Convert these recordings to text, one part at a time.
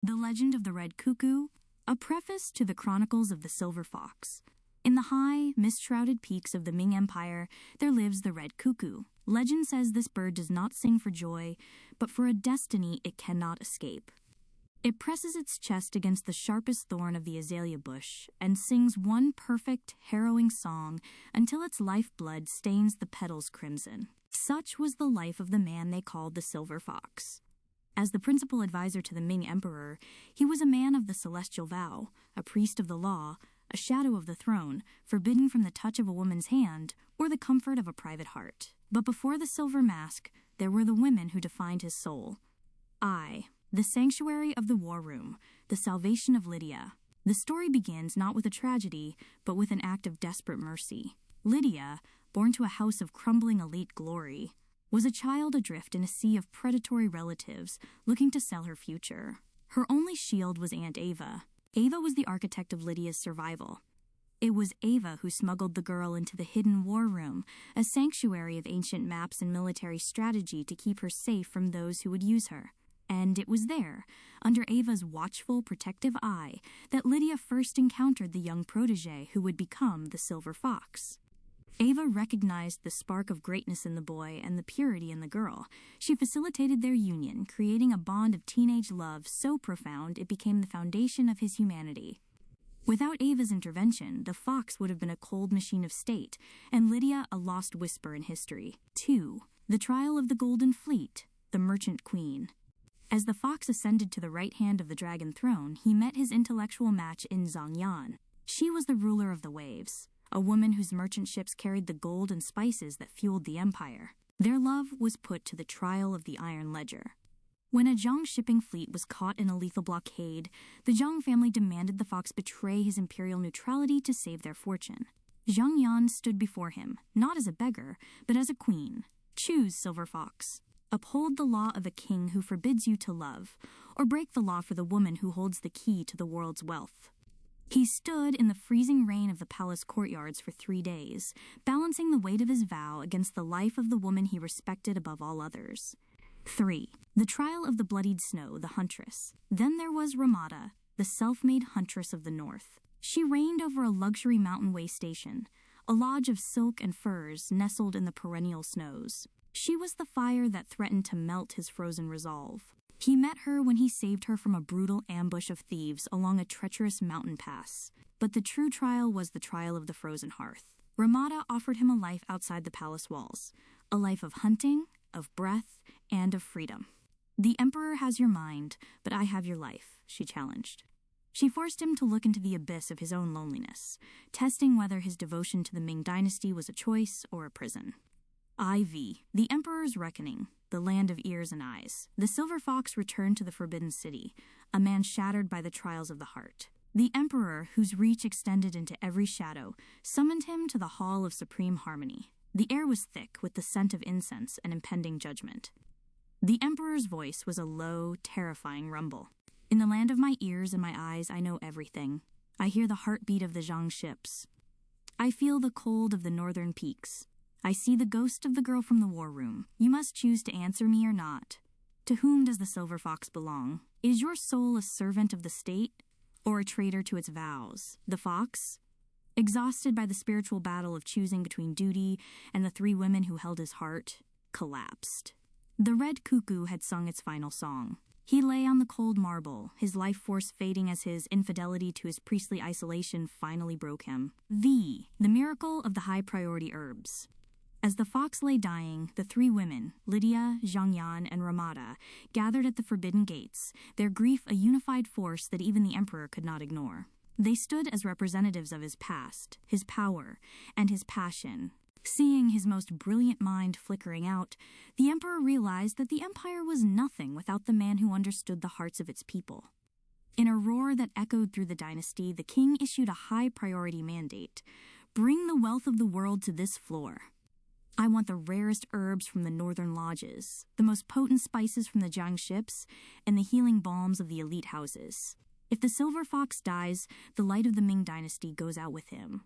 The Legend of the Red Cuckoo, a preface to the Chronicles of the Silver Fox. In the high, mist-shrouded peaks of the Ming Empire, there lives the Red Cuckoo. Legend says this bird does not sing for joy, but for a destiny it cannot escape. It presses its chest against the sharpest thorn of the azalea bush and sings one perfect, harrowing song until its lifeblood stains the petals crimson. Such was the life of the man they called the Silver Fox. As the principal advisor to the Ming Emperor, he was a man of the celestial vow, a priest of the law, a shadow of the throne, forbidden from the touch of a woman's hand or the comfort of a private heart. But before the silver mask, there were the women who defined his soul. The sanctuary of the war room, the salvation of Lydia. The story begins not with a tragedy, but with an act of desperate mercy. Lydia, born to a house of crumbling elite glory, was a child adrift in a sea of predatory relatives looking to sell her future. Her only shield was Aunt Ava. Ava was the architect of Lydia's survival. It was Ava who smuggled the girl into the hidden war room, a sanctuary of ancient maps and military strategy to keep her safe from those who would use her. And it was there, under Ava's watchful, protective eye, that Lydia first encountered the young protege who would become the Silver Fox. Ava recognized the spark of greatness in the boy and the purity in the girl. She facilitated their union, creating a bond of teenage love so profound it became the foundation of his humanity. Without Ava's intervention, the fox would have been a cold machine of state, and Lydia a lost whisper in history. 2. The Trial of the Golden Fleet, the Merchant Queen. As the fox ascended to the right hand of the dragon throne, he met his intellectual match in Zhang Yan. She was the ruler of the waves, a woman whose merchant ships carried the gold and spices that fueled the empire. Their love was put to the trial of the Iron Ledger. When a Zhang shipping fleet was caught in a lethal blockade, the Zhang family demanded the fox betray his imperial neutrality to save their fortune. Zhang Yan stood before him, not as a beggar, but as a queen. Choose, Silver Fox. Uphold the law of a king who forbids you to love, or break the law for the woman who holds the key to the world's wealth. He stood in the freezing rain of the palace courtyards for 3 days, balancing the weight of his vow against the life of the woman he respected above all others. 3. The Trial of the Bloodied Snow, the Huntress. Then there was Ramada, the self-made huntress of the north. She reigned over a luxury mountain way station, a lodge of silk and furs nestled in the perennial snows. She was the fire that threatened to melt his frozen resolve. He met her when he saved her from a brutal ambush of thieves along a treacherous mountain pass. But the true trial was the trial of the frozen hearth. Ramada offered him a life outside the palace walls, a life of hunting, of breath, and of freedom. The Emperor has your mind, but I have your life, she challenged. She forced him to look into the abyss of his own loneliness, testing whether his devotion to the Ming Dynasty was a choice or a prison. IV. The Emperor's Reckoning, the Land of Ears and Eyes. The Silver Fox returned to the Forbidden City, a man shattered by the trials of the heart. The Emperor, whose reach extended into every shadow, summoned him to the Hall of Supreme Harmony. The air was thick with the scent of incense and impending judgment. The Emperor's voice was a low, terrifying rumble. In the land of my ears and my eyes, I know everything. I hear the heartbeat of the Zhang ships. I feel the cold of the northern peaks. I see the ghost of the girl from the war room. You must choose to answer me or not. To whom does the Silver Fox belong? Is your soul a servant of the state, or a traitor to its vows? The fox, exhausted by the spiritual battle of choosing between duty and the 3 women who held his heart, collapsed. The Red Cuckoo had sung its final song. He lay on the cold marble, his life force fading as his infidelity to his priestly isolation finally broke him. The miracle of the high-priority herbs. As the fox lay dying, the 3 women, Lydia, Zhang Yan, and Ramada, gathered at the forbidden gates, their grief a unified force that even the Emperor could not ignore. They stood as representatives of his past, his power, and his passion. Seeing his most brilliant mind flickering out, the Emperor realized that the Empire was nothing without the man who understood the hearts of its people. In a roar that echoed through the dynasty, the king issued a high-priority mandate. Bring the wealth of the world to this floor. I want the rarest herbs from the northern lodges, the most potent spices from the Zhang ships, and the healing balms of the elite houses. If the Silver Fox dies, the light of the Ming Dynasty goes out with him.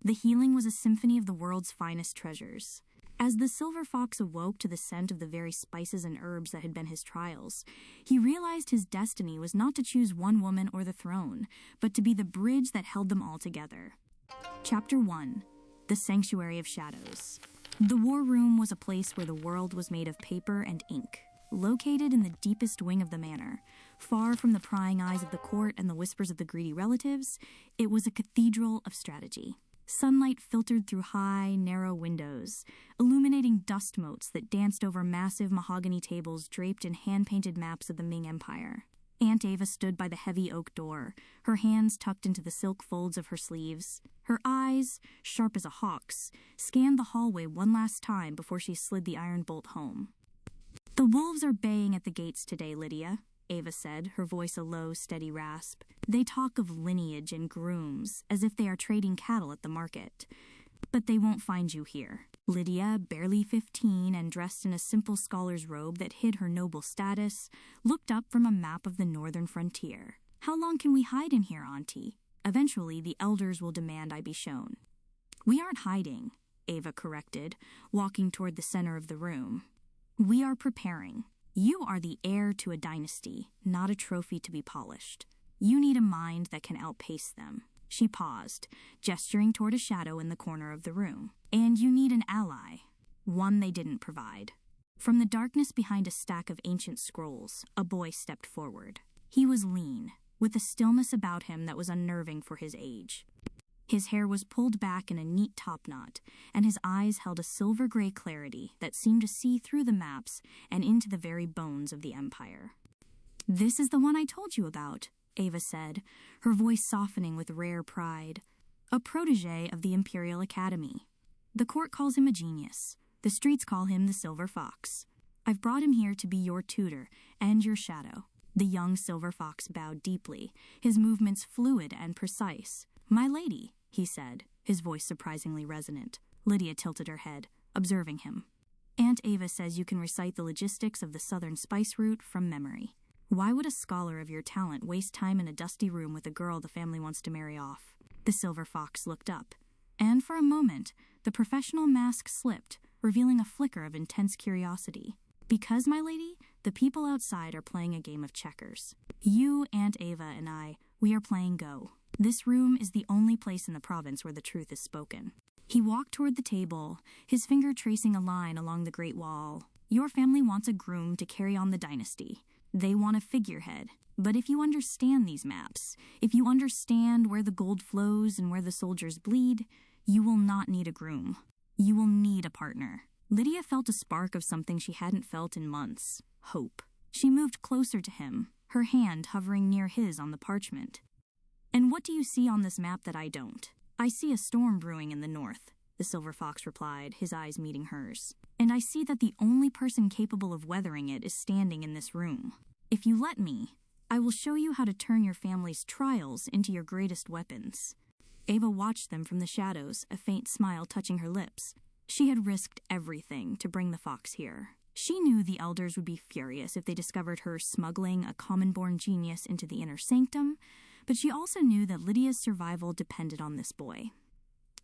The healing was a symphony of the world's finest treasures. As the silver fox awoke to the scent of the very spices and herbs that had been his trials, he realized his destiny was not to choose one woman or the throne, but to be the bridge that held them all together. Chapter 1. The Sanctuary of Shadows. The war room was a place where the world was made of paper and ink. Located in the deepest wing of the manor, far from the prying eyes of the court and the whispers of the greedy relatives, it was a cathedral of strategy. Sunlight filtered through high, narrow windows, illuminating dust motes that danced over massive mahogany tables draped in hand-painted maps of the Ming Empire. Aunt Ava stood by the heavy oak door, her hands tucked into the silk folds of her sleeves. Her eyes, sharp as a hawk's, scanned the hallway one last time before she slid the iron bolt home. "The wolves are baying at the gates today, Lydia," Ava said, her voice a low, steady rasp. "They talk of lineage and grooms, as if they are trading cattle at the market. But they won't find you here." Lydia, barely 15 and dressed in a simple scholar's robe that hid her noble status, looked up from a map of the northern frontier. "How long can we hide in here, Auntie? Eventually, the elders will demand I be shown." "We aren't hiding," Ava corrected, walking toward the center of the room. "We are preparing. You are the heir to a dynasty, not a trophy to be polished. You need a mind that can outpace them." She paused, gesturing toward a shadow in the corner of the room. "And you need an ally, one they didn't provide." From the darkness behind a stack of ancient scrolls, a boy stepped forward. He was lean, with a stillness about him that was unnerving for his age. His hair was pulled back in a neat topknot, and his eyes held a silver-gray clarity that seemed to see through the maps and into the very bones of the Empire. "This is the one I told you about," Ava said, her voice softening with rare pride. "A protege of the Imperial Academy. The court calls him a genius. The streets call him the Silver Fox. I've brought him here to be your tutor and your shadow." The young Silver Fox bowed deeply, his movements fluid and precise. "My lady," he said, his voice surprisingly resonant. Lydia tilted her head, observing him. "Aunt Ava says you can recite the logistics of the southern spice route from memory. Why would a scholar of your talent waste time in a dusty room with a girl the family wants to marry off?" The Silver Fox looked up, and for a moment, the professional mask slipped, revealing a flicker of intense curiosity. "Because, my lady, the people outside are playing a game of checkers. You, Aunt Ava, and I, we are playing Go. This room is the only place in the province where the truth is spoken." He walked toward the table, his finger tracing a line along the Great Wall. "Your family wants a groom to carry on the dynasty. They want a figurehead. But if you understand these maps, if you understand where the gold flows and where the soldiers bleed, you will not need a groom. You will need a partner." Lydia felt a spark of something she hadn't felt in months: hope. She moved closer to him, her hand hovering near his on the parchment. "And what do you see on this map that I don't?" "I see a storm brewing in the north," the Silver Fox replied, his eyes meeting hers. "And I see that the only person capable of weathering it is standing in this room. If you let me, I will show you how to turn your family's trials into your greatest weapons." Ava watched them from the shadows, a faint smile touching her lips. She had risked everything to bring the fox here. She knew the elders would be furious if they discovered her smuggling a common-born genius into the inner sanctum, but she also knew that Lydia's survival depended on this boy.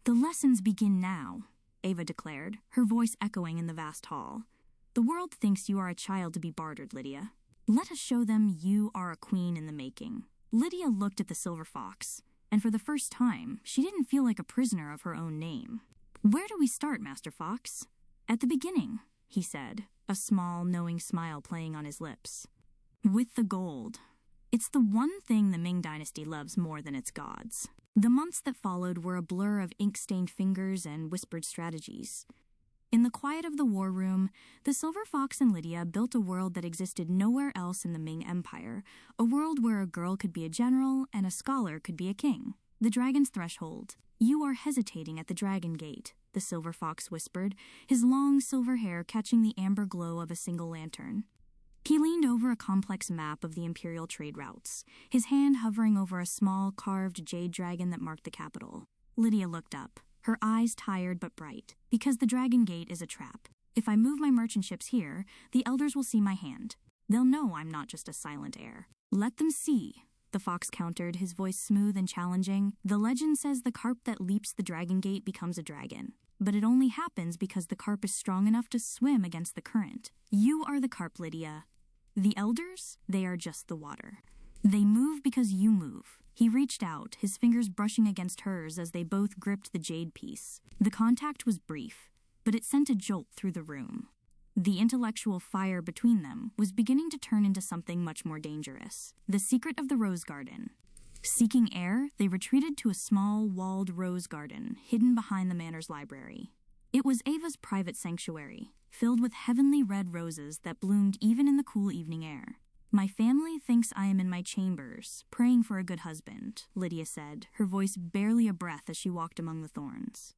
"The lessons begin now," Ava declared, her voice echoing in the vast hall. "The world thinks you are a child to be bartered, Lydia. Let us show them you are a queen in the making." Lydia looked at the Silver Fox, and for the first time, she didn't feel like a prisoner of her own name. "Where do we start, Master Fox?" "At the beginning," he said, a small, knowing smile playing on his lips. "With the gold. It's the one thing the Ming Dynasty loves more than its gods." The months that followed were a blur of ink-stained fingers and whispered strategies. In the quiet of the war room, the Silver Fox and Lydia built a world that existed nowhere else in the Ming Empire, a world where a girl could be a general and a scholar could be a king. The dragon's threshold. "You are hesitating at the dragon gate," the Silver Fox whispered, his long silver hair catching the amber glow of a single lantern. He leaned over a complex map of the imperial trade routes, his hand hovering over a small, carved jade dragon that marked the capital. Lydia looked up, her eyes tired but bright. "Because the dragon gate is a trap. If I move my merchant ships here, the elders will see my hand. They'll know I'm not just a silent heir." "Let them see," the fox countered, his voice smooth and challenging. "The legend says the carp that leaps the dragon gate becomes a dragon. but it only happens because the carp is strong enough to swim against the current. You are the carp, Lydia. The elders, they are just the water. They move because you move. He reached out, his fingers brushing against hers as they both gripped the jade piece. The contact was brief, but it sent a jolt through the room. The intellectual fire between them was beginning to turn into something much more dangerous. The secret of the rose garden. Seeking air, they retreated to a small, walled rose garden hidden behind the manor's library. It was Ava's private sanctuary, filled with heavenly red roses that bloomed even in the cool evening air. My family thinks I am in my chambers, praying for a good husband, Lydia said, her voice barely a breath as she walked among the thorns.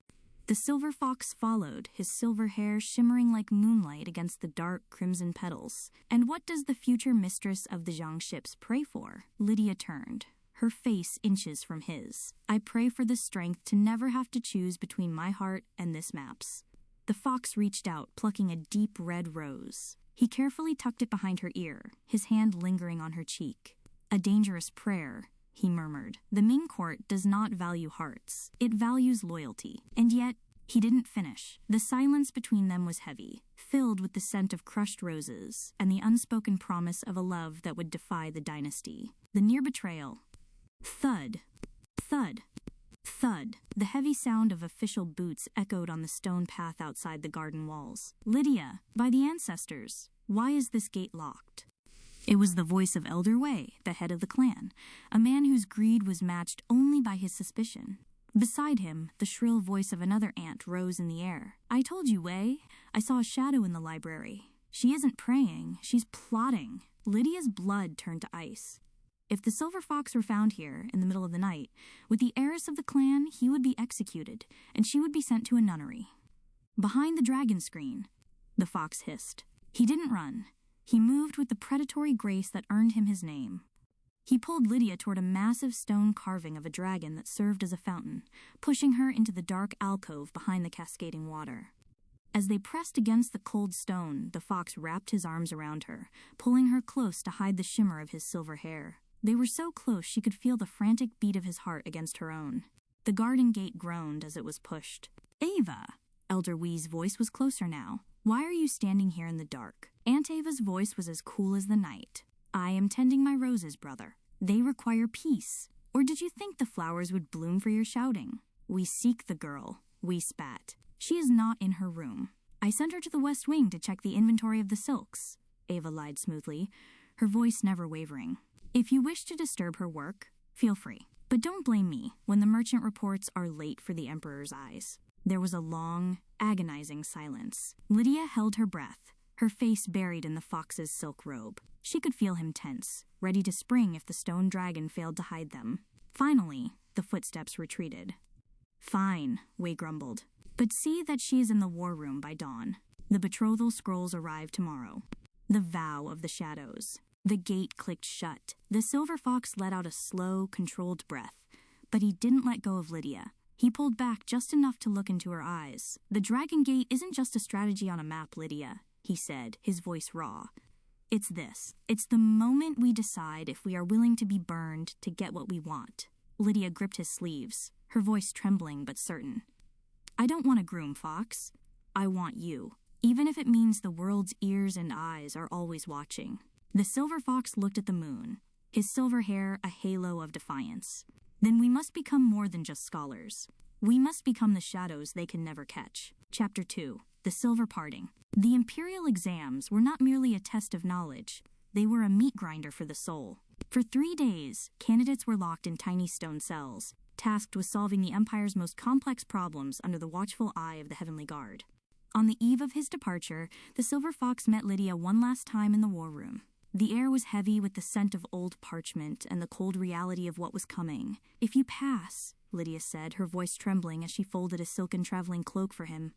The silver fox followed, his silver hair shimmering like moonlight against the dark crimson petals. And what does the future mistress of the Zhang ships pray for? Lydia turned, her face inches from his. I pray for the strength to never have to choose between my heart and this map's. The fox reached out, plucking a deep red rose. He carefully tucked it behind her ear, his hand lingering on her cheek. A dangerous prayer, he murmured. The Ming court does not value hearts. It values loyalty. And yet, he didn't finish. The silence between them was heavy, filled with the scent of crushed roses and the unspoken promise of a love that would defy the dynasty. The near betrayal. Thud, thud, thud. The heavy sound of official boots echoed on the stone path outside the garden walls. Lydia, by the ancestors, why is this gate locked? It was the voice of Elder Wei, the head of the clan, a man whose greed was matched only by his suspicion. Beside him, the shrill voice of another aunt rose in the air. I told you, Wei. I saw a shadow in the library. She isn't praying, she's plotting. Lydia's blood turned to ice. If the silver fox were found here in the middle of the night, with the heiress of the clan, he would be executed, and she would be sent to a nunnery. Behind the dragon screen, the fox hissed. He didn't run. He moved with the predatory grace that earned him his name. He pulled Lydia toward a massive stone carving of a dragon that served as a fountain, pushing her into the dark alcove behind the cascading water. As they pressed against the cold stone, the fox wrapped his arms around her, pulling her close to hide the shimmer of his silver hair. They were so close she could feel the frantic beat of his heart against her own. The garden gate groaned as it was pushed. Ava! Elder Wee's voice was closer now. Why are you standing here in the dark? Aunt Ava's voice was as cool as the night. I am tending my roses, brother. They require peace. Or did you think the flowers would bloom for your shouting? We seek the girl, we spat. She is not in her room. I sent her to the west wing to check the inventory of the silks, Ava lied smoothly, her voice never wavering. If you wish to disturb her work, feel free. But don't blame me when the merchant reports are late for the Emperor's eyes. There was a long, agonizing silence. Lydia held her breath, her face buried in the fox's silk robe. She could feel him tense, ready to spring if the stone dragon failed to hide them. Finally, the footsteps retreated. Fine, Wei grumbled. But see that she is in the war room by dawn. The betrothal scrolls arrive tomorrow. The vow of the shadows. The gate clicked shut. The silver fox let out a slow, controlled breath, but he didn't let go of Lydia. He pulled back just enough to look into her eyes. The dragon gate isn't just a strategy on a map, Lydia, he said, his voice raw. It's this. It's the moment we decide if we are willing to be burned to get what we want. Lydia gripped his sleeves, her voice trembling but certain. I don't want a groom, Fox. I want you, even if it means the world's ears and eyes are always watching. The silver fox looked at the moon, his silver hair a halo of defiance. Then we must become more than just scholars. We must become the shadows they can never catch. Chapter 2. The Silver Parting. The imperial exams were not merely a test of knowledge. They were a meat grinder for the soul. For 3 days, candidates were locked in tiny stone cells, tasked with solving the Empire's most complex problems under the watchful eye of the Heavenly Guard. On the eve of his departure, the silver fox met Lydia one last time in the war room. The air was heavy with the scent of old parchment and the cold reality of what was coming. If you pass, Lydia said, her voice trembling as she folded a silken traveling cloak for him,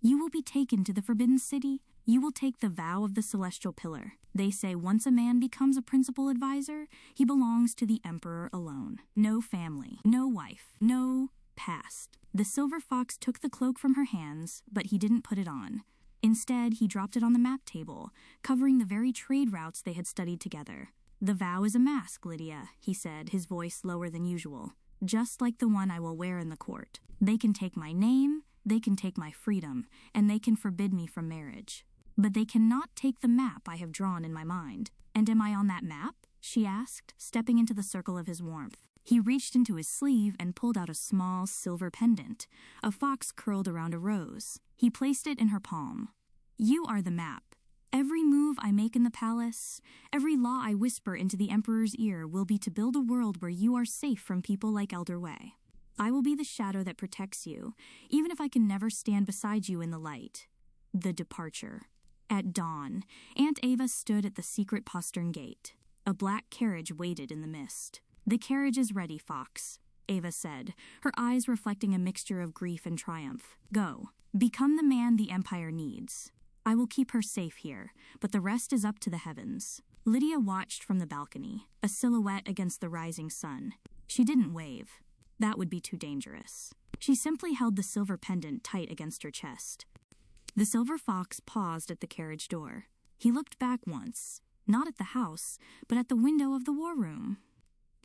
you will be taken to the Forbidden City. You will take the vow of the Celestial Pillar. They say once a man becomes a principal advisor, he belongs to the Emperor alone. No family, no wife, no past. The silver fox took the cloak from her hands, but he didn't put it on. Instead, he dropped it on the map table, covering the very trade routes they had studied together. The vow is a mask, Lydia, he said, his voice lower than usual, just like the one I will wear in the court. They can take my name, They can take my freedom, and they can forbid me from marriage. But they cannot take the map I have drawn in my mind. And am I on that map? She asked, stepping into the circle of his warmth. He reached into his sleeve and pulled out a small silver pendant, a fox curled around a rose. He placed it in her palm. You are the map. Every move I make in the palace, every law I whisper into the Emperor's ear will be to build a world where you are safe from people like Elder Wei. I will be the shadow that protects you, even if I can never stand beside you in the light. The departure. At dawn, Aunt Ava stood at the secret postern gate. A black carriage waited in the mist. The carriage is ready, Fox, Ava said, her eyes reflecting a mixture of grief and triumph. Go. Become the man the Empire needs. I will keep her safe here, but the rest is up to the heavens. Lydia watched from the balcony, a silhouette against the rising sun. She didn't wave. That would be too dangerous. She simply held the silver pendant tight against her chest. The silver fox paused at the carriage door. He looked back once, not at the house, but at the window of the war room.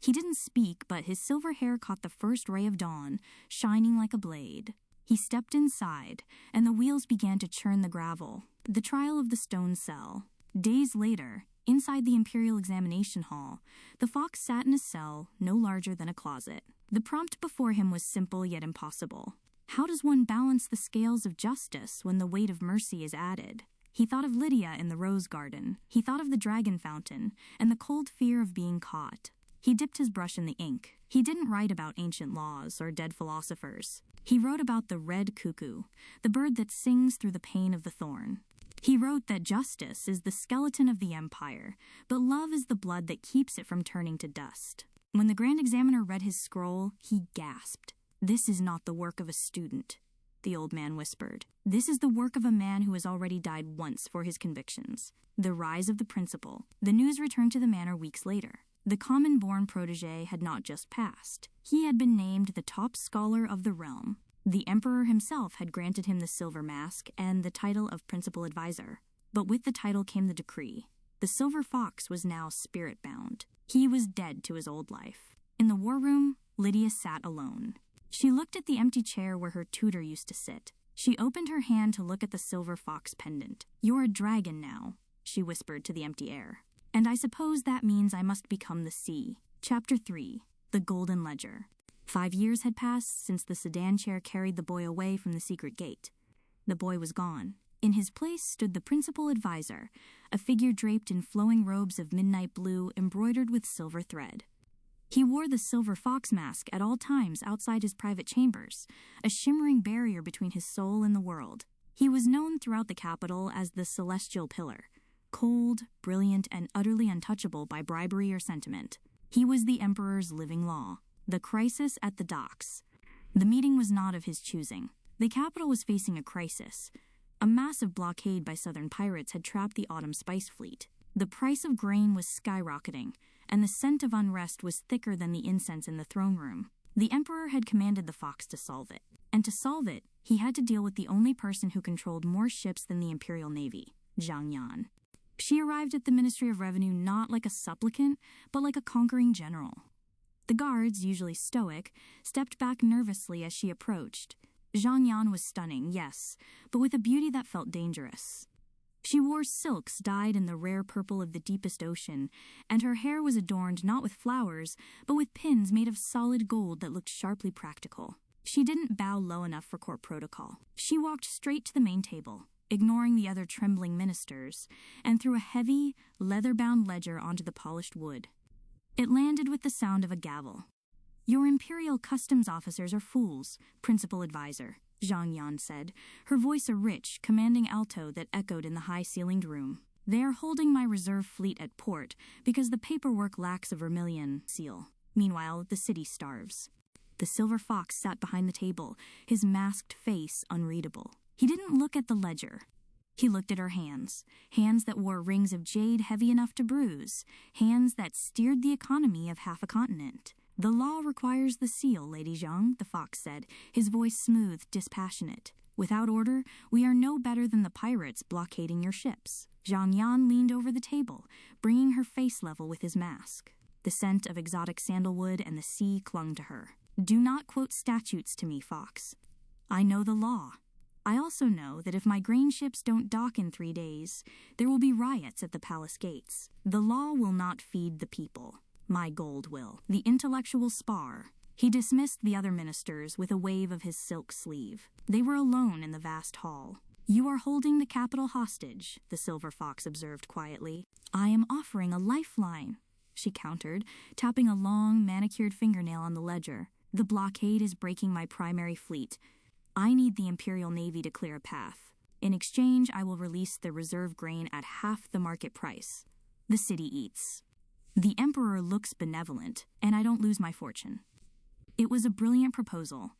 He didn't speak, but his silver hair caught the first ray of dawn, shining like a blade. He stepped inside, and the wheels began to churn the gravel. The trial of the stone cell. Days later, inside the Imperial Examination Hall, the fox sat in a cell no larger than a closet. The prompt before him was simple yet impossible. How does one balance the scales of justice when the weight of mercy is added? He thought of Lydia in the rose garden. He thought of the dragon fountain, and the cold fear of being caught. He dipped his brush in the ink. He didn't write about ancient laws or dead philosophers. He wrote about the red cuckoo, the bird that sings through the pain of the thorn. He wrote that justice is the skeleton of the empire, but love is the blood that keeps it from turning to dust. When the Grand Examiner read his scroll, he gasped. This is not the work of a student, the old man whispered. This is the work of a man who has already died once for his convictions. The rise of the principal. The news returned to the manor weeks later. The common-born protégé had not just passed. He had been named the top scholar of the realm. The Emperor himself had granted him the silver mask and the title of principal advisor. But with the title came the decree. The silver fox was now spirit-bound. He was dead to his old life. In the war room, Lydia sat alone. She looked at the empty chair where her tutor used to sit. She opened her hand to look at the silver fox pendant. You're a dragon now, she whispered to the empty air. And I suppose that means I must become the sea. Chapter 3. The Golden Ledger. 5 years had passed since the sedan chair carried the boy away from the secret gate. The boy was gone. In his place stood the principal advisor, a figure draped in flowing robes of midnight blue embroidered with silver thread. He wore the silver fox mask at all times outside his private chambers, a shimmering barrier between his soul and the world. He was known throughout the capital as the Celestial Pillar, cold, brilliant, and utterly untouchable by bribery or sentiment. He was the Emperor's living law. The crisis at the docks. The meeting was not of his choosing. The capital was facing a crisis. A massive blockade by southern pirates had trapped the autumn spice fleet. The price of grain was skyrocketing, and the scent of unrest was thicker than the incense in the throne room. The Emperor had commanded the fox to solve it. And to solve it, he had to deal with the only person who controlled more ships than the Imperial Navy, Zhang Yan. She arrived at the Ministry of Revenue not like a supplicant, but like a conquering general. The guards, usually stoic, stepped back nervously as she approached. Zhang Yan was stunning, yes, but with a beauty that felt dangerous. She wore silks dyed in the rare purple of the deepest ocean, and her hair was adorned not with flowers, but with pins made of solid gold that looked sharply practical. She didn't bow low enough for court protocol. She walked straight to the main table, ignoring the other trembling ministers, and threw a heavy, leather-bound ledger onto the polished wood. It landed with the sound of a gavel. Your Imperial Customs officers are fools, Principal Advisor, Zhang Yan said, her voice a rich, commanding alto that echoed in the high-ceilinged room. They are holding my reserve fleet at port because the paperwork lacks a vermilion seal. Meanwhile, the city starves. The silver fox sat behind the table, his masked face unreadable. He didn't look at the ledger. He looked at her hands, hands that wore rings of jade heavy enough to bruise, hands that steered the economy of half a continent. The law requires the seal, Lady Zhang, the fox said, his voice smooth, dispassionate. Without order, we are no better than the pirates blockading your ships. Zhang Yan leaned over the table, bringing her face level with his mask. The scent of exotic sandalwood and the sea clung to her. Do not quote statutes to me, Fox. I know the law. I also know that if my grain ships don't dock in 3 days, there will be riots at the palace gates. The law will not feed the people. My gold will. The intellectual spar. He dismissed the other ministers with a wave of his silk sleeve. They were alone in the vast hall. You are holding the capital hostage, the silver fox observed quietly. I am offering a lifeline, she countered, tapping a long, manicured fingernail on the ledger. The blockade is breaking my primary fleet. I need the Imperial Navy to clear a path. In exchange, I will release the reserve grain at half the market price. The city eats. The Emperor looks benevolent, and I don't lose my fortune. It was a brilliant proposal.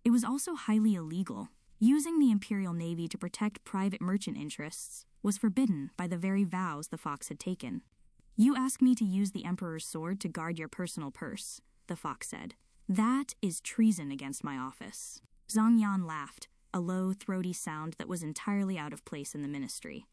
It was also highly illegal. Using the Imperial Navy to protect private merchant interests was forbidden by the very vows the fox had taken. You ask me to use the Emperor's sword to guard your personal purse, the fox said. That is treason against my office. Zhang Yan laughed, a low, throaty sound that was entirely out of place in the ministry.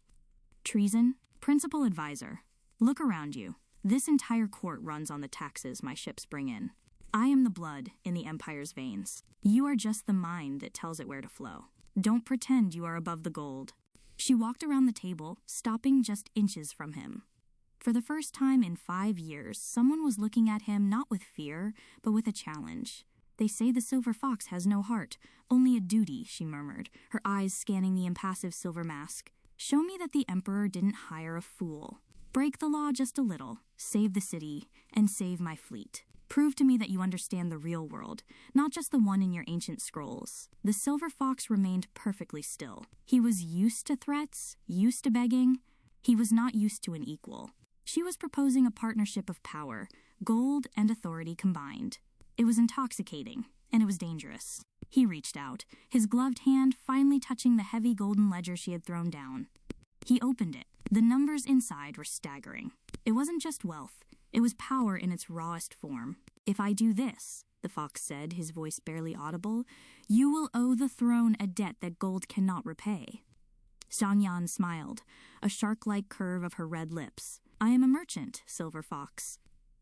Treason? Principal advisor. Look around you. This entire court runs on the taxes my ships bring in. I am the blood in the Empire's veins. You are just the mind that tells it where to flow. Don't pretend you are above the gold. She walked around the table, stopping just inches from him. For the first time in 5 years, someone was looking at him not with fear, but with a challenge. They say the silver fox has no heart, only a duty, she murmured, her eyes scanning the impassive silver mask. Show me that the Emperor didn't hire a fool. Break the law just a little, save the city, and save my fleet. Prove to me that you understand the real world, not just the one in your ancient scrolls. The silver fox remained perfectly still. He was used to threats, used to begging. He was not used to an equal. She was proposing a partnership of power, gold and authority combined. It was intoxicating, and it was dangerous. He reached out, his gloved hand finally touching the heavy golden ledger she had thrown down. He opened it. The numbers inside were staggering. It wasn't just wealth. It was power in its rawest form. If I do this, the fox said, his voice barely audible, you will owe the throne a debt that gold cannot repay. Zhang Yan smiled, a shark-like curve of her red lips. I am a merchant, Silver Fox.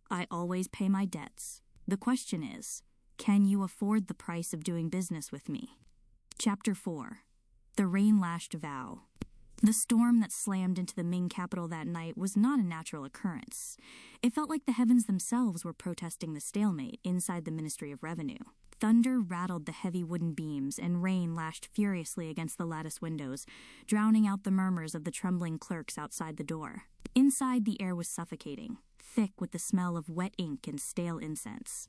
I always pay my debts. The question is, can you afford the price of doing business with me? Chapter 4. The Rain-Lashed Vow. The storm that slammed into the Ming capital that night was not a natural occurrence. It felt like the heavens themselves were protesting the stalemate inside the Ministry of Revenue. Thunder rattled the heavy wooden beams, and rain lashed furiously against the lattice windows, drowning out the murmurs of the trembling clerks outside the door. Inside, the air was suffocating, thick with the smell of wet ink and stale incense.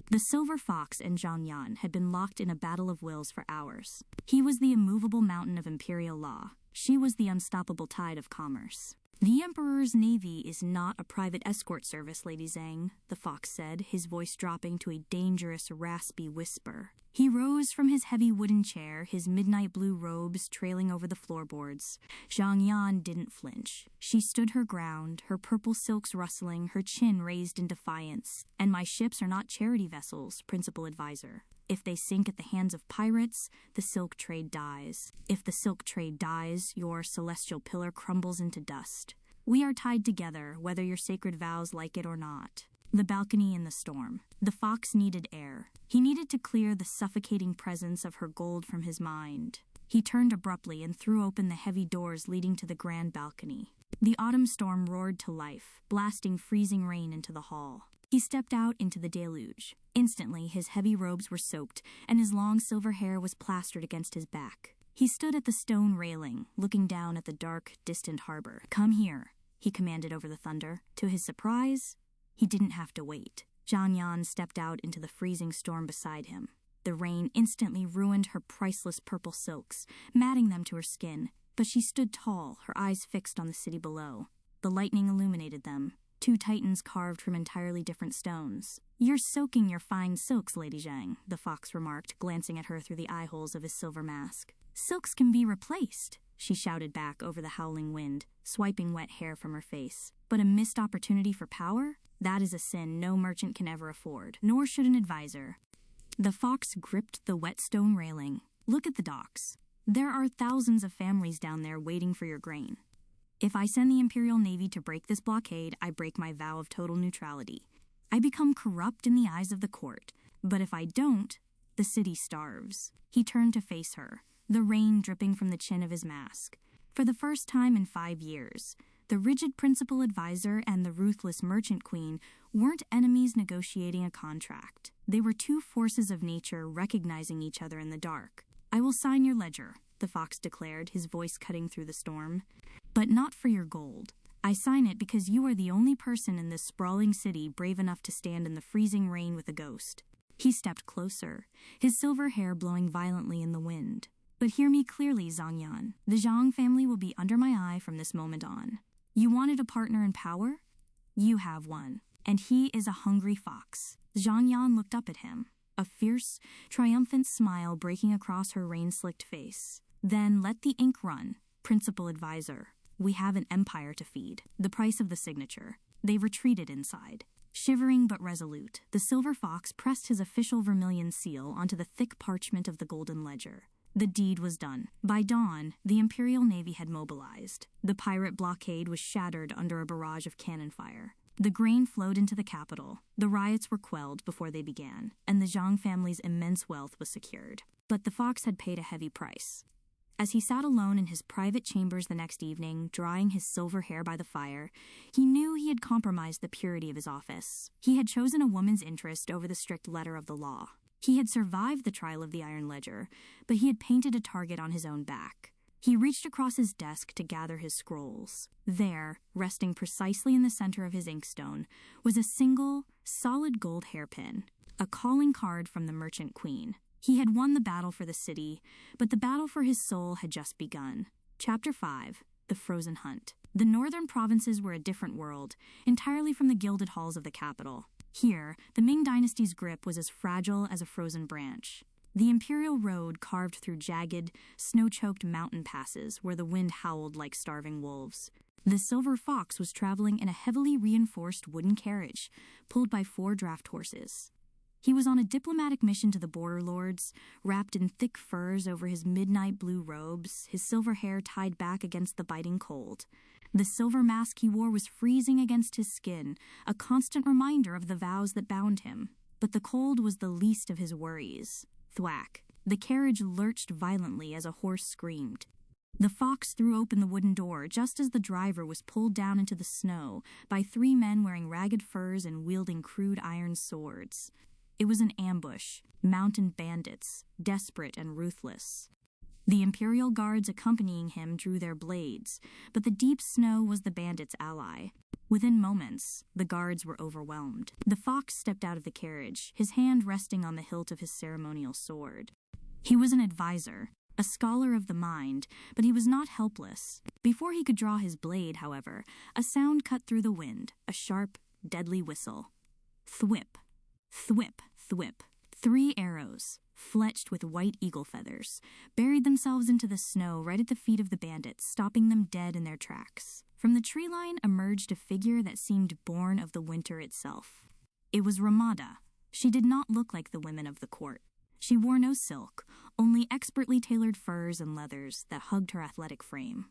The Silver Fox and Zhang Yan had been locked in a battle of wills for hours. He was the immovable mountain of imperial law. She was the unstoppable tide of commerce. The Emperor's navy is not a private escort service, Lady Zhang, the fox said, his voice dropping to a dangerous, raspy whisper. He rose from his heavy wooden chair, his midnight blue robes trailing over the floorboards. Zhang Yan didn't flinch. She stood her ground, her purple silks rustling, her chin raised in defiance. And my ships are not charity vessels, principal advisor. If they sink at the hands of pirates, the silk trade dies. If the silk trade dies, your celestial pillar crumbles into dust. We are tied together, whether your sacred vows like it or not. The balcony in the storm. The fox needed air. He needed to clear the suffocating presence of her gold from his mind. He turned abruptly and threw open the heavy doors leading to the grand balcony. The autumn storm roared to life, blasting freezing rain into the hall. He stepped out into the deluge. Instantly, his heavy robes were soaked, and his long silver hair was plastered against his back. He stood at the stone railing, looking down at the dark, distant harbor. Come here, he commanded over the thunder. To his surprise, he didn't have to wait. Zhang Yan stepped out into the freezing storm beside him. The rain instantly ruined her priceless purple silks, matting them to her skin, but she stood tall, her eyes fixed on the city below. The lightning illuminated them. 2 titans carved from entirely different stones. You're soaking your fine silks, Lady Zhang, the fox remarked, glancing at her through the eye-holes of his silver mask. Silks can be replaced, she shouted back over the howling wind, swiping wet hair from her face. But a missed opportunity for power? That is a sin no merchant can ever afford, nor should an advisor. The fox gripped the wet stone railing. Look at the docks. There are thousands of families down there waiting for your grain. If I send the Imperial Navy to break this blockade, I break my vow of total neutrality. I become corrupt in the eyes of the court. But if I don't, the city starves. He turned to face her, the rain dripping from the chin of his mask. For the first time in 5 years, the rigid principal advisor and the ruthless merchant queen weren't enemies negotiating a contract. They were two forces of nature recognizing each other in the dark. "I will sign your ledger," the fox declared, his voice cutting through the storm. "But not for your gold. I sign it because you are the only person in this sprawling city brave enough to stand in the freezing rain with a ghost." He stepped closer, his silver hair blowing violently in the wind. "But hear me clearly, Zhangyan. The Zhang family will be under my eye from this moment on. You wanted a partner in power? You have one. And he is a hungry fox." Zhang Yan looked up at him, a fierce, triumphant smile breaking across her rain-slicked face. "Then let the ink run, principal advisor. We have an empire to feed. The price of the signature." They retreated inside. Shivering but resolute, the silver fox pressed his official vermilion seal onto the thick parchment of the golden ledger. The deed was done. By dawn, the Imperial Navy had mobilized. The pirate blockade was shattered under a barrage of cannon fire. The grain flowed into the capital. The riots were quelled before they began, and the Zhang family's immense wealth was secured. But the fox had paid a heavy price. As he sat alone in his private chambers the next evening, drying his silver hair by the fire, he knew he had compromised the purity of his office. He had chosen a woman's interest over the strict letter of the law. He had survived the trial of the Iron Ledger, but he had painted a target on his own back. He reached across his desk to gather his scrolls. There, resting precisely in the center of his inkstone, was a single, solid gold hairpin, a calling card from the Merchant Queen. He had won the battle for the city, but the battle for his soul had just begun. Chapter 5. The Frozen Hunt. The northern provinces were a different world, entirely from the gilded halls of the capital. Here, the Ming Dynasty's grip was as fragile as a frozen branch. The imperial road carved through jagged, snow-choked mountain passes where the wind howled like starving wolves. The silver fox was traveling in a heavily reinforced wooden carriage, pulled by 4 draft horses. He was on a diplomatic mission to the border lords, wrapped in thick furs over his midnight blue robes, his silver hair tied back against the biting cold. The silver mask he wore was freezing against his skin, a constant reminder of the vows that bound him. But the cold was the least of his worries. Thwack. The carriage lurched violently as a horse screamed. The fox threw open the wooden door just as the driver was pulled down into the snow by 3 men wearing ragged furs and wielding crude iron swords. It was an ambush, mountain bandits, desperate and ruthless. The Imperial guards accompanying him drew their blades, but the deep snow was the bandits' ally. Within moments, the guards were overwhelmed. The fox stepped out of the carriage, his hand resting on the hilt of his ceremonial sword. He was an advisor, a scholar of the mind, but he was not helpless. Before he could draw his blade, however, a sound cut through the wind, a sharp, deadly whistle. Thwip, thwip, thwip. 3 arrows, fletched with white eagle feathers, buried themselves into the snow right at the feet of the bandits, stopping them dead in their tracks. From the tree line emerged a figure that seemed born of the winter itself. It was Ramada. She did not look like the women of the court. She wore no silk, only expertly tailored furs and leathers that hugged her athletic frame.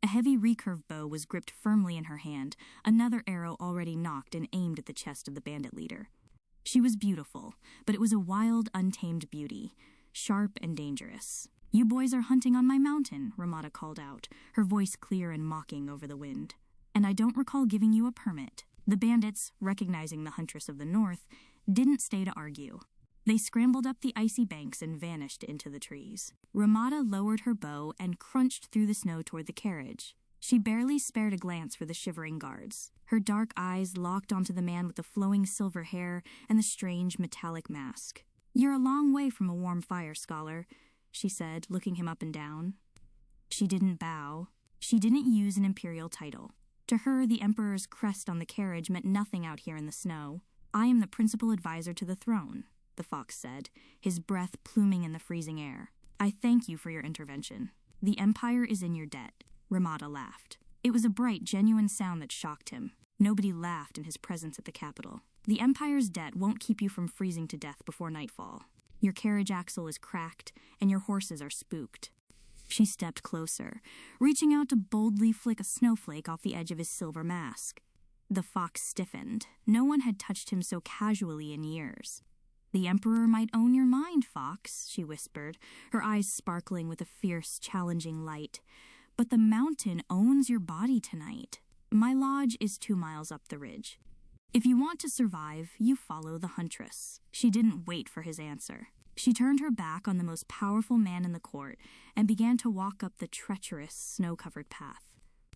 A heavy recurve bow was gripped firmly in her hand, another arrow already nocked and aimed at the chest of the bandit leader. She was beautiful, but it was a wild, untamed beauty, sharp and dangerous. "You boys are hunting on my mountain," Ramada called out, her voice clear and mocking over the wind. "And I don't recall giving you a permit." The bandits, recognizing the huntress of the north, didn't stay to argue. They scrambled up the icy banks and vanished into the trees. Ramada lowered her bow and crunched through the snow toward the carriage. She barely spared a glance for the shivering guards. Her dark eyes locked onto the man with the flowing silver hair and the strange metallic mask. "You're a long way from a warm fire, scholar," she said, looking him up and down. She didn't bow. She didn't use an imperial title. To her, the emperor's crest on the carriage meant nothing out here in the snow. "I am the principal advisor to the throne," the fox said, his breath pluming in the freezing air. "I thank you for your intervention. The empire is in your debt." Ramada laughed. It was a bright, genuine sound that shocked him. Nobody laughed in his presence at the capital. "The empire's debt won't keep you from freezing to death before nightfall. Your carriage axle is cracked, and your horses are spooked." She stepped closer, reaching out to boldly flick a snowflake off the edge of his silver mask. The fox stiffened. No one had touched him so casually in years. "The Emperor might own your mind, Fox," she whispered, her eyes sparkling with a fierce, challenging light. "But the mountain owns your body tonight. My lodge is 2 miles up the ridge. If you want to survive, you follow the huntress." She didn't wait for his answer. She turned her back on the most powerful man in the court and began to walk up the treacherous, snow-covered path.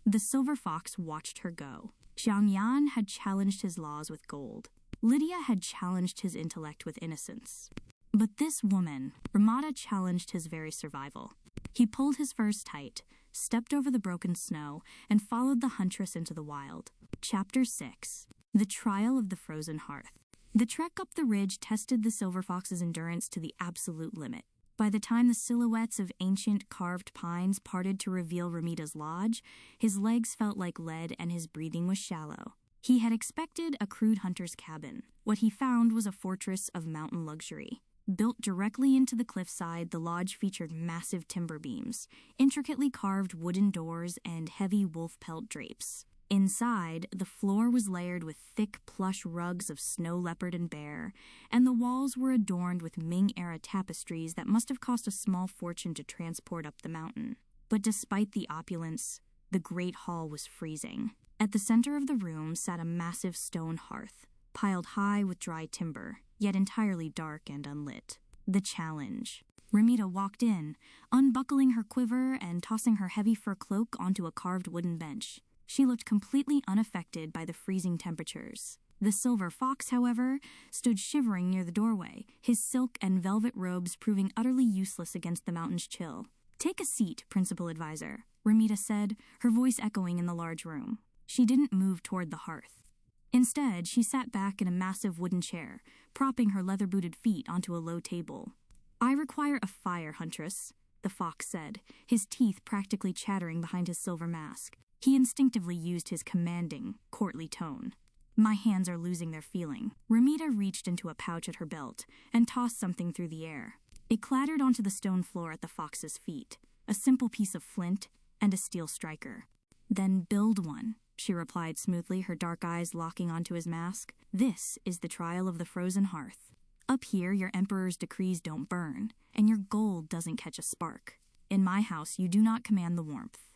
The silver fox watched her go. Xiang Yan had challenged his laws with gold. Lydia had challenged his intellect with innocence. But this woman, Ramada, challenged his very survival. He pulled his furs tight, stepped over the broken snow, and followed the huntress into the wild. Chapter 6. The Trial of the Frozen Hearth. The trek up the ridge tested the silver fox's endurance to the absolute limit. By the time the silhouettes of ancient carved pines parted to reveal Ramida's lodge, his legs felt like lead and his breathing was shallow. He had expected a crude hunter's cabin. What he found was a fortress of mountain luxury. Built directly into the cliffside, the lodge featured massive timber beams, intricately carved wooden doors, and heavy wolf pelt drapes. Inside, the floor was layered with thick plush rugs of snow leopard and bear, and the walls were adorned with Ming-era tapestries that must have cost a small fortune to transport up the mountain. But despite the opulence, the great hall was freezing. At the center of the room sat a massive stone hearth, piled high with dry timber, yet entirely dark and unlit. The challenge. Ramita walked in, unbuckling her quiver and tossing her heavy fur cloak onto a carved wooden bench. She looked completely unaffected by the freezing temperatures. The silver fox, however, stood shivering near the doorway, his silk and velvet robes proving utterly useless against the mountain's chill. "Take a seat, Principal Advisor," Ramita said, her voice echoing in the large room. She didn't move toward the hearth. Instead, she sat back in a massive wooden chair, propping her leather-booted feet onto a low table. "I require a fire, Huntress," the fox said, his teeth practically chattering behind his silver mask. He instinctively used his commanding, courtly tone. "My hands are losing their feeling." Ramita reached into a pouch at her belt and tossed something through the air. It clattered onto the stone floor at the fox's feet, a simple piece of flint and a steel striker. "Then build one," she replied smoothly, her dark eyes locking onto his mask. "This is the trial of the frozen hearth. Up here, your emperor's decrees don't burn, and your gold doesn't catch a spark. In my house, you do not command the warmth.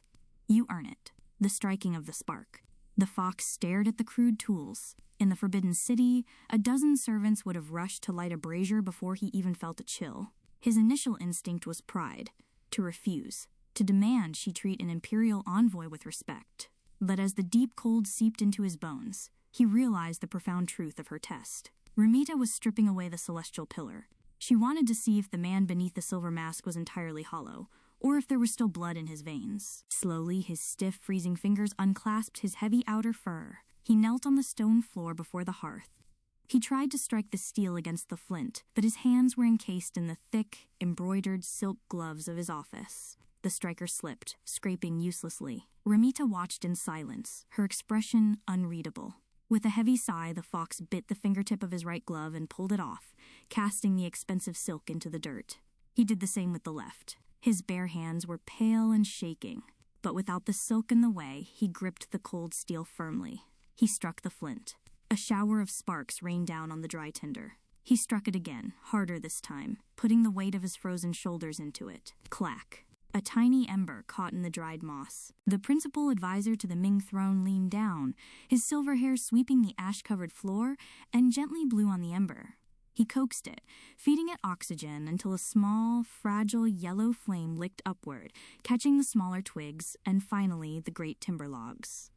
You earn it. The striking of the spark." The fox stared at the crude tools. In the Forbidden City, a dozen servants would have rushed to light a brazier before he even felt a chill. His initial instinct was pride, to refuse, to demand she treat an imperial envoy with respect. But as the deep cold seeped into his bones, he realized the profound truth of her test. Ramita was stripping away the celestial pillar. She wanted to see if the man beneath the silver mask was entirely hollow, or if there was still blood in his veins. Slowly, his stiff, freezing fingers unclasped his heavy outer fur. He knelt on the stone floor before the hearth. He tried to strike the steel against the flint, but his hands were encased in the thick, embroidered silk gloves of his office. The striker slipped, scraping uselessly. Ramita watched in silence, her expression unreadable. With a heavy sigh, the fox bit the fingertip of his right glove and pulled it off, casting the expensive silk into the dirt. He did the same with the left. His bare hands were pale and shaking, but without the silk in the way, he gripped the cold steel firmly. He struck the flint. A shower of sparks rained down on the dry tinder. He struck it again, harder this time, putting the weight of his frozen shoulders into it. Clack. A tiny ember caught in the dried moss. The principal advisor to the Ming throne leaned down, his silver hair sweeping the ash-covered floor, and gently blew on the ember. He coaxed it, feeding it oxygen until a small, fragile yellow flame licked upward, catching the smaller twigs and finally the great timber logs.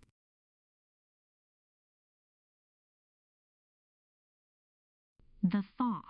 The thaw.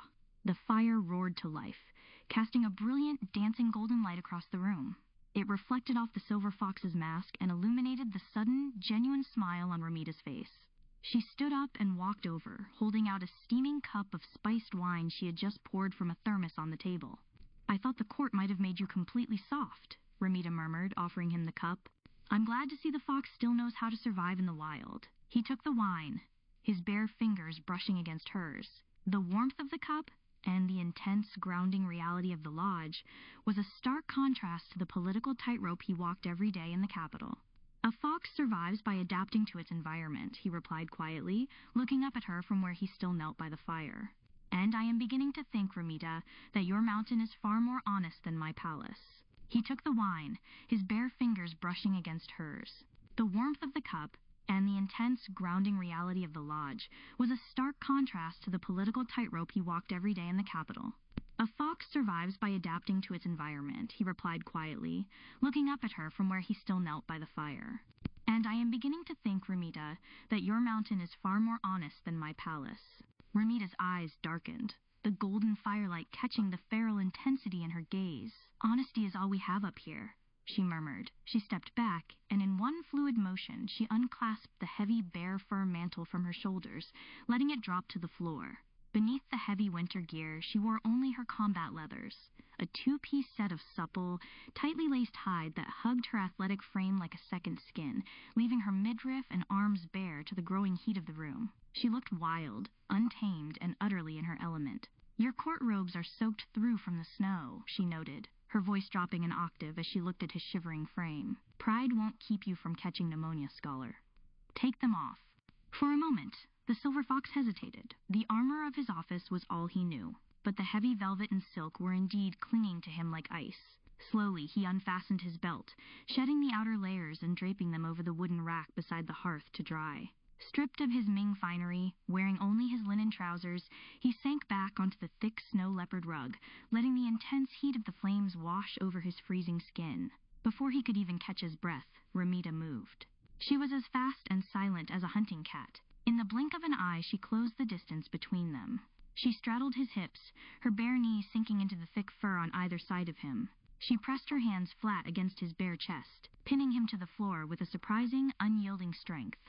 The fire roared to life, casting a brilliant, dancing golden light across the room. It reflected off the silver fox's mask and illuminated the sudden, genuine smile on Ramita's face. She stood up and walked over, holding out a steaming cup of spiced wine she had just poured from a thermos on the table. "I thought the court might have made you completely soft," Ramita murmured, offering him the cup. "I'm glad to see the fox still knows how to survive in the wild." He took the wine, his bare fingers brushing against hers. The warmth of the cup and the intense, grounding reality of the lodge was a stark contrast to the political tightrope he walked every day in the capital. "A fox survives by adapting to its environment," he replied quietly, looking up at her from where he still knelt by the fire. And I am beginning to think, Ramita, that your mountain is far more honest than my palace. He took the wine, his bare fingers brushing against hers. The warmth of the cup and the intense, grounding reality of the lodge was a stark contrast to the political tightrope he walked every day in the capital. A fox survives by adapting to its environment, he replied quietly, looking up at her from where he still knelt by the fire. And I am beginning to think, Ramita, that your mountain is far more honest than my palace. Ramita's eyes darkened, the golden firelight catching the feral intensity in her gaze. Honesty is all we have up here, she murmured. She stepped back, and in one fluid motion she unclasped the heavy bare fur mantle from her shoulders, letting it drop to the floor. Beneath the heavy winter gear, she wore only her combat leathers, a two-piece set of supple, tightly laced hide that hugged her athletic frame like a second skin, leaving her midriff and arms bare to the growing heat of the room. She looked wild, untamed, and utterly in her element. Your court robes are soaked through from the snow, she noted, her voice dropping an octave as she looked at his shivering frame. Pride won't keep you from catching pneumonia, scholar. Take them off. For a moment, the silver fox hesitated. The armor of his office was all he knew, but the heavy velvet and silk were indeed clinging to him like ice. Slowly, he unfastened his belt, shedding the outer layers and draping them over the wooden rack beside the hearth to dry. Stripped of his Ming finery, wearing only his linen trousers, he sank back onto the thick snow leopard rug, letting the intense heat of the flames wash over his freezing skin. Before he could even catch his breath, Ramita moved. She was as fast and silent as a hunting cat. In the blink of an eye, she closed the distance between them. She straddled his hips, her bare knees sinking into the thick fur on either side of him. She pressed her hands flat against his bare chest, pinning him to the floor with a surprising, unyielding strength.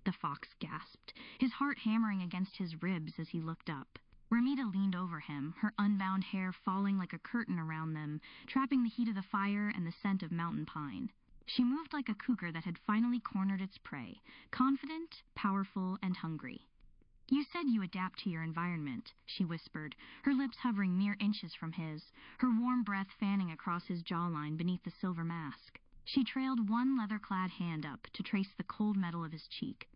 The fox gasped, his heart hammering against his ribs as he looked up. Ramita leaned over him, her unbound hair falling like a curtain around them, trapping the heat of the fire and the scent of mountain pine. She moved like a cougar that had finally cornered its prey, confident, powerful, and hungry. You said you adapt to your environment, she whispered, her lips hovering mere inches from his, her warm breath fanning across his jawline beneath the silver mask. She trailed one leather-clad hand up to trace the cold metal of his cheek.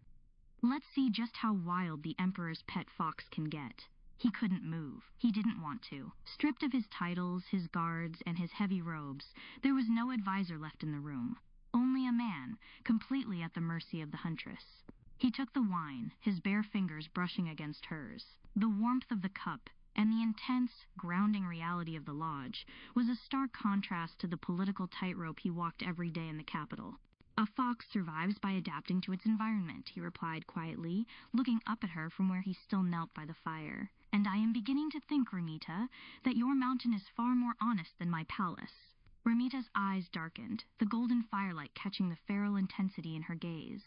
Let's see just how wild the Emperor's pet fox can get. He couldn't move. He didn't want to. Stripped of his titles, his guards, and his heavy robes, there was no advisor left in the room. Only a man, completely at the mercy of the huntress. He took the wine, his bare fingers brushing against hers. The warmth of the cup and the intense, grounding reality of the lodge was a stark contrast to the political tightrope he walked every day in the capital. A fox survives by adapting to its environment, he replied quietly, looking up at her from where he still knelt by the fire. And I am beginning to think, Ramita, that your mountain is far more honest than my palace. Ramita's eyes darkened, the golden firelight catching the feral intensity in her gaze.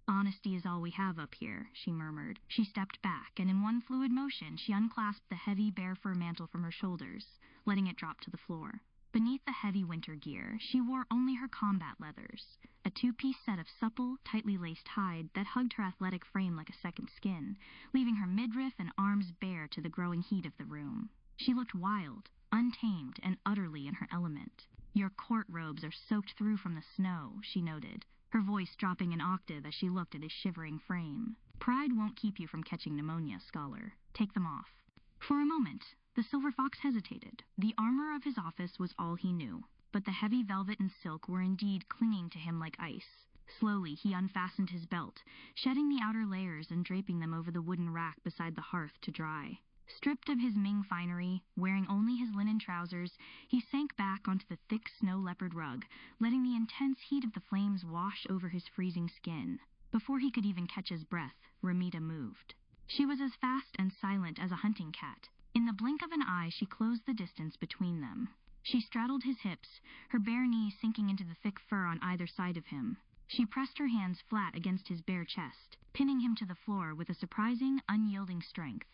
Honesty is all we have up here, she murmured. She stepped back, and in one fluid motion she unclasped the heavy bare fur mantle from her shoulders, letting it drop to the floor. Beneath the heavy winter gear, she wore only her combat leathers, a two-piece set of supple, tightly laced hide that hugged her athletic frame like a second skin, leaving her midriff and arms bare to the growing heat of the room. She looked wild, untamed, and utterly in her element. Your court robes are soaked through from the snow, she noted, her voice dropping an octave as she looked at his shivering frame. Pride won't keep you from catching pneumonia, scholar. Take them off. For a moment, the silver fox hesitated. The armor of his office was all he knew, but the heavy velvet and silk were indeed clinging to him like ice. Slowly, he unfastened his belt, shedding the outer layers and draping them over the wooden rack beside the hearth to dry. Stripped of his Ming finery, wearing only his linen trousers, he sank back onto the thick snow leopard rug, letting the intense heat of the flames wash over his freezing skin. Before he could even catch his breath, Ramita moved. She was as fast and silent as a hunting cat. In the blink of an eye, she closed the distance between them. She straddled his hips, her bare knees sinking into the thick fur on either side of him. She pressed her hands flat against his bare chest, pinning him to the floor with a surprising, unyielding strength.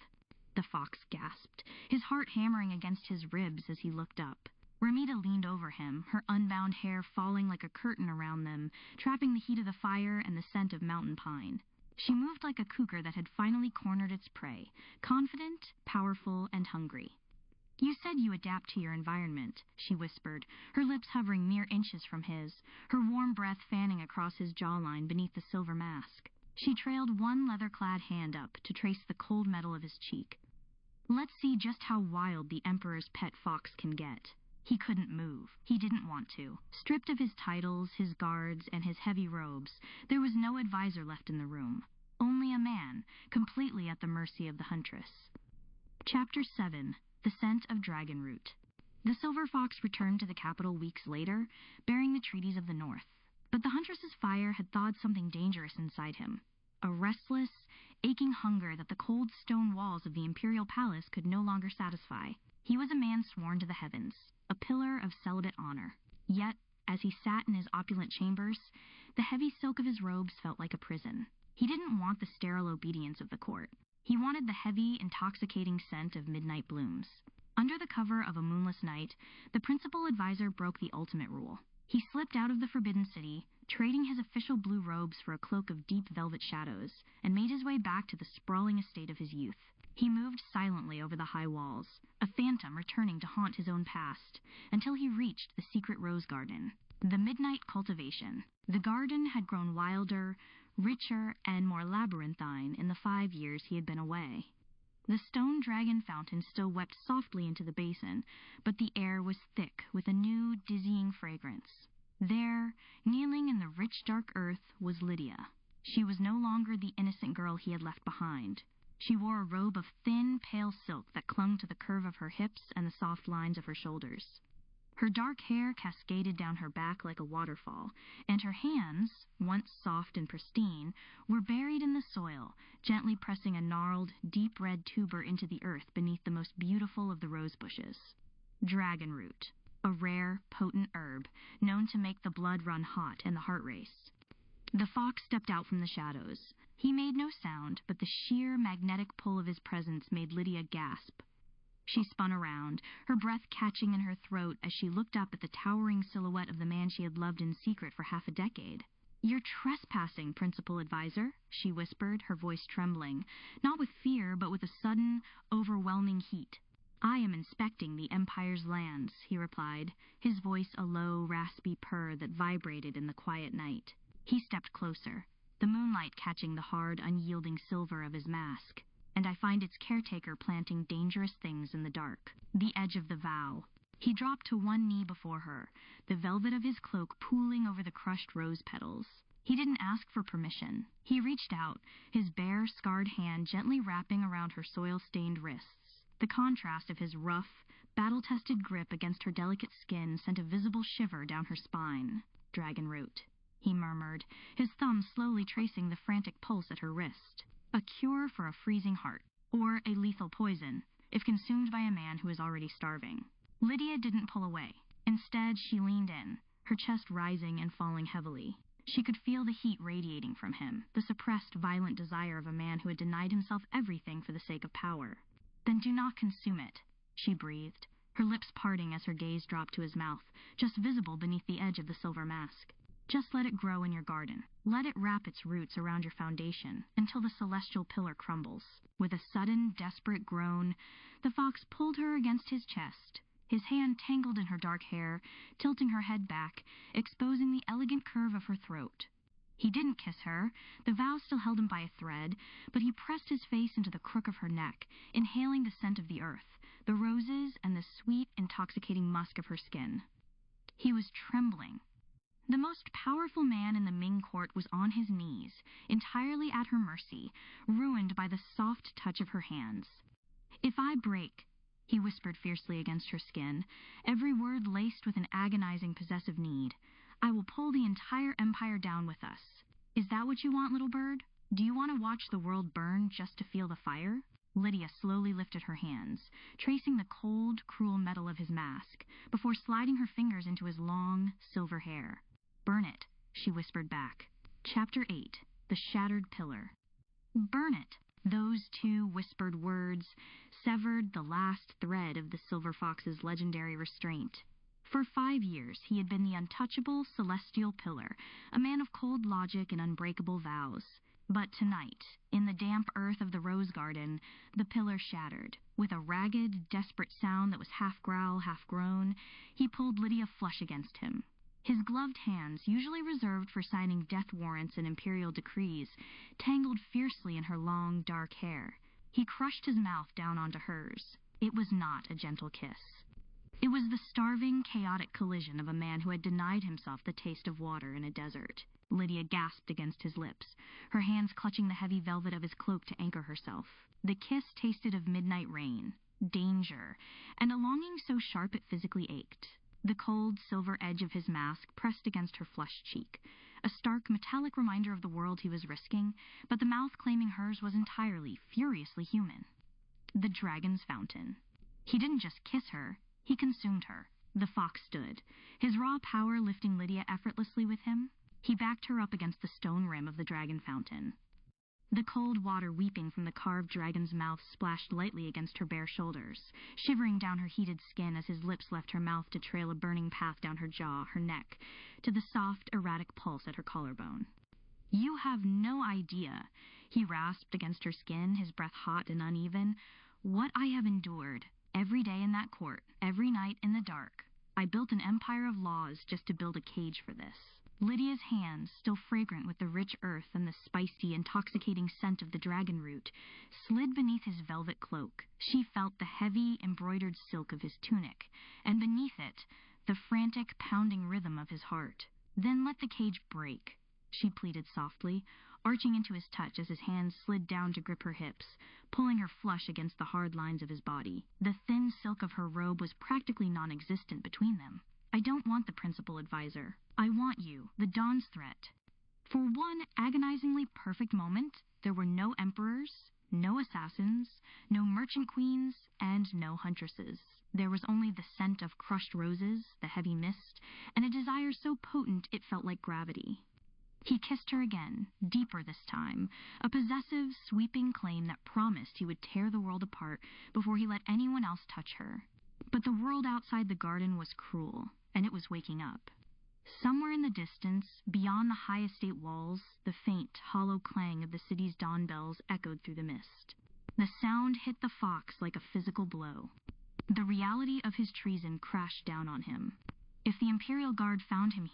The fox gasped, his heart hammering against his ribs as he looked up. Ramita leaned over him, her unbound hair falling like a curtain around them, trapping the heat of the fire and the scent of mountain pine. She moved like a cougar that had finally cornered its prey, confident, powerful, and hungry. You said you adapt to your environment, she whispered, her lips hovering mere inches from his, her warm breath fanning across his jawline beneath the silver mask. She trailed one leather-clad hand up to trace the cold metal of his cheek. Let's see just how wild the Emperor's pet fox can get. He couldn't move. He didn't want to. Stripped of his titles, his guards, and his heavy robes, there was no advisor left in the room. Only a man, completely at the mercy of the huntress. Chapter 7. The Scent of Dragonroot. The silver fox returned to the capital weeks later, bearing the treaties of the north. But the huntress's fire had thawed something dangerous inside him. A restless, aching hunger that the cold stone walls of the imperial palace could no longer satisfy. He was a man sworn to the heavens, a pillar of celibate honor. Yet, as he sat in his opulent chambers, the heavy silk of his robes felt like a prison. He didn't want the sterile obedience of the court. He wanted the heavy, intoxicating scent of midnight blooms. Under the cover of a moonless night, the principal advisor broke the ultimate rule. He slipped out of the Forbidden City, trading his official blue robes for a cloak of deep velvet shadows, and made his way back to the sprawling estate of his youth. He moved silently over the high walls, a phantom returning to haunt his own past, until he reached the secret rose garden. The midnight cultivation. The garden had grown wilder, richer, and more labyrinthine in the 5 years he had been away. The stone dragon fountain still wept softly into the basin, but the air was thick with a new, dizzying fragrance. There, kneeling in the rich dark earth, was Lydia. She was no longer the innocent girl he had left behind. She wore a robe of thin, pale silk that clung to the curve of her hips and the soft lines of her shoulders. Her dark hair cascaded down her back like a waterfall, and her hands, once soft and pristine, were buried in the soil, gently pressing a gnarled, deep red tuber into the earth beneath the most beautiful of the rose bushes. Dragonroot, a rare, potent herb, known to make the blood run hot and the heart race. The fox stepped out from the shadows. He made no sound, but the sheer magnetic pull of his presence made Lydia gasp. She spun around, her breath catching in her throat as she looked up at the towering silhouette of the man she had loved in secret for half a decade. "You're trespassing, principal advisor," she whispered, her voice trembling, not with fear, but with a sudden, overwhelming heat. "I am inspecting the Empire's lands," he replied, his voice a low, raspy purr that vibrated in the quiet night. He stepped closer, the moonlight catching the hard, unyielding silver of his mask. "And I find its caretaker planting dangerous things in the dark. The edge of the vow." He dropped to one knee before her, the velvet of his cloak pooling over the crushed rose petals. He didn't ask for permission. He reached out, his bare, scarred hand gently wrapping around her soil-stained wrists. The contrast of his rough, battle-tested grip against her delicate skin sent a visible shiver down her spine. "Dragonroot," he murmured, his thumb slowly tracing the frantic pulse at her wrist. "A cure for a freezing heart, or a lethal poison, if consumed by a man who is already starving." Lydia didn't pull away. Instead, she leaned in, her chest rising and falling heavily. She could feel the heat radiating from him, the suppressed, violent desire of a man who had denied himself everything for the sake of power. "Then do not consume it," she breathed, her lips parting as her gaze dropped to his mouth, just visible beneath the edge of the silver mask. "Just let it grow in your garden. Let it wrap its roots around your foundation until the celestial pillar crumbles." With a sudden, desperate groan, the fox pulled her against his chest, his hand tangled in her dark hair, tilting her head back, exposing the elegant curve of her throat. He didn't kiss her, the vow still held him by a thread, but he pressed his face into the crook of her neck, inhaling the scent of the earth, the roses, and the sweet, intoxicating musk of her skin. He was trembling. The most powerful man in the Ming court was on his knees, entirely at her mercy, ruined by the soft touch of her hands. "If I break," he whispered fiercely against her skin, every word laced with an agonizing possessive need, "I will pull the entire empire down with us. Is that what you want, little bird? Do you want to watch the world burn just to feel the fire?" Lydia slowly lifted her hands, tracing the cold, cruel metal of his mask, before sliding her fingers into his long, silver hair. "Burn it," she whispered back. Chapter 8. The Shattered Pillar. "Burn it." Those two whispered words severed the last thread of the silver fox's legendary restraint. For 5 years he had been the untouchable celestial pillar, a man of cold logic and unbreakable vows. But tonight, in the damp earth of the rose garden, the pillar shattered. With a ragged, desperate sound that was half growl, half groan, he pulled Lydia flush against him. His gloved hands, usually reserved for signing death warrants and imperial decrees, tangled fiercely in her long, dark hair. He crushed his mouth down onto hers. It was not a gentle kiss. It was the starving, chaotic collision of a man who had denied himself the taste of water in a desert. Lydia gasped against his lips, her hands clutching the heavy velvet of his cloak to anchor herself. The kiss tasted of midnight rain, danger, and a longing so sharp it physically ached. The cold, silver edge of his mask pressed against her flushed cheek, a stark, metallic reminder of the world he was risking, but the mouth claiming hers was entirely, furiously human. The dragon's fountain. He didn't just kiss her, he consumed her. The fox stood, his raw power lifting Lydia effortlessly with him. He backed her up against the stone rim of the dragon fountain. The cold water weeping from the carved dragon's mouth splashed lightly against her bare shoulders, shivering down her heated skin as his lips left her mouth to trail a burning path down her jaw, her neck, to the soft, erratic pulse at her collarbone. "You have no idea," he rasped against her skin, his breath hot and uneven, "what I have endured. Every day in that court, every night in the dark. I built an empire of laws just to build a cage for this." Lydia's hands, still fragrant with the rich earth and the spicy, intoxicating scent of the dragon root, slid beneath his velvet cloak. She felt the heavy, embroidered silk of his tunic, and beneath it, the frantic, pounding rhythm of his heart. "Then let the cage break," she pleaded softly, arching into his touch as his hands slid down to grip her hips, pulling her flush against the hard lines of his body. The thin silk of her robe was practically non-existent between them. "I don't want the principal advisor. I want you, the Dawn's threat." For one agonizingly perfect moment, there were no emperors, no assassins, no merchant queens, and no huntresses. There was only the scent of crushed roses, the heavy mist, and a desire so potent it felt like gravity. He kissed her again, deeper this time, a possessive, sweeping claim that promised he would tear the world apart before he let anyone else touch her. But the world outside the garden was cruel, and it was waking up. Somewhere in the distance, beyond the high estate walls, the faint, hollow clang of the city's dawn bells echoed through the mist. The sound hit the fox like a physical blow. The reality of his treason crashed down on him. If the Imperial Guard found them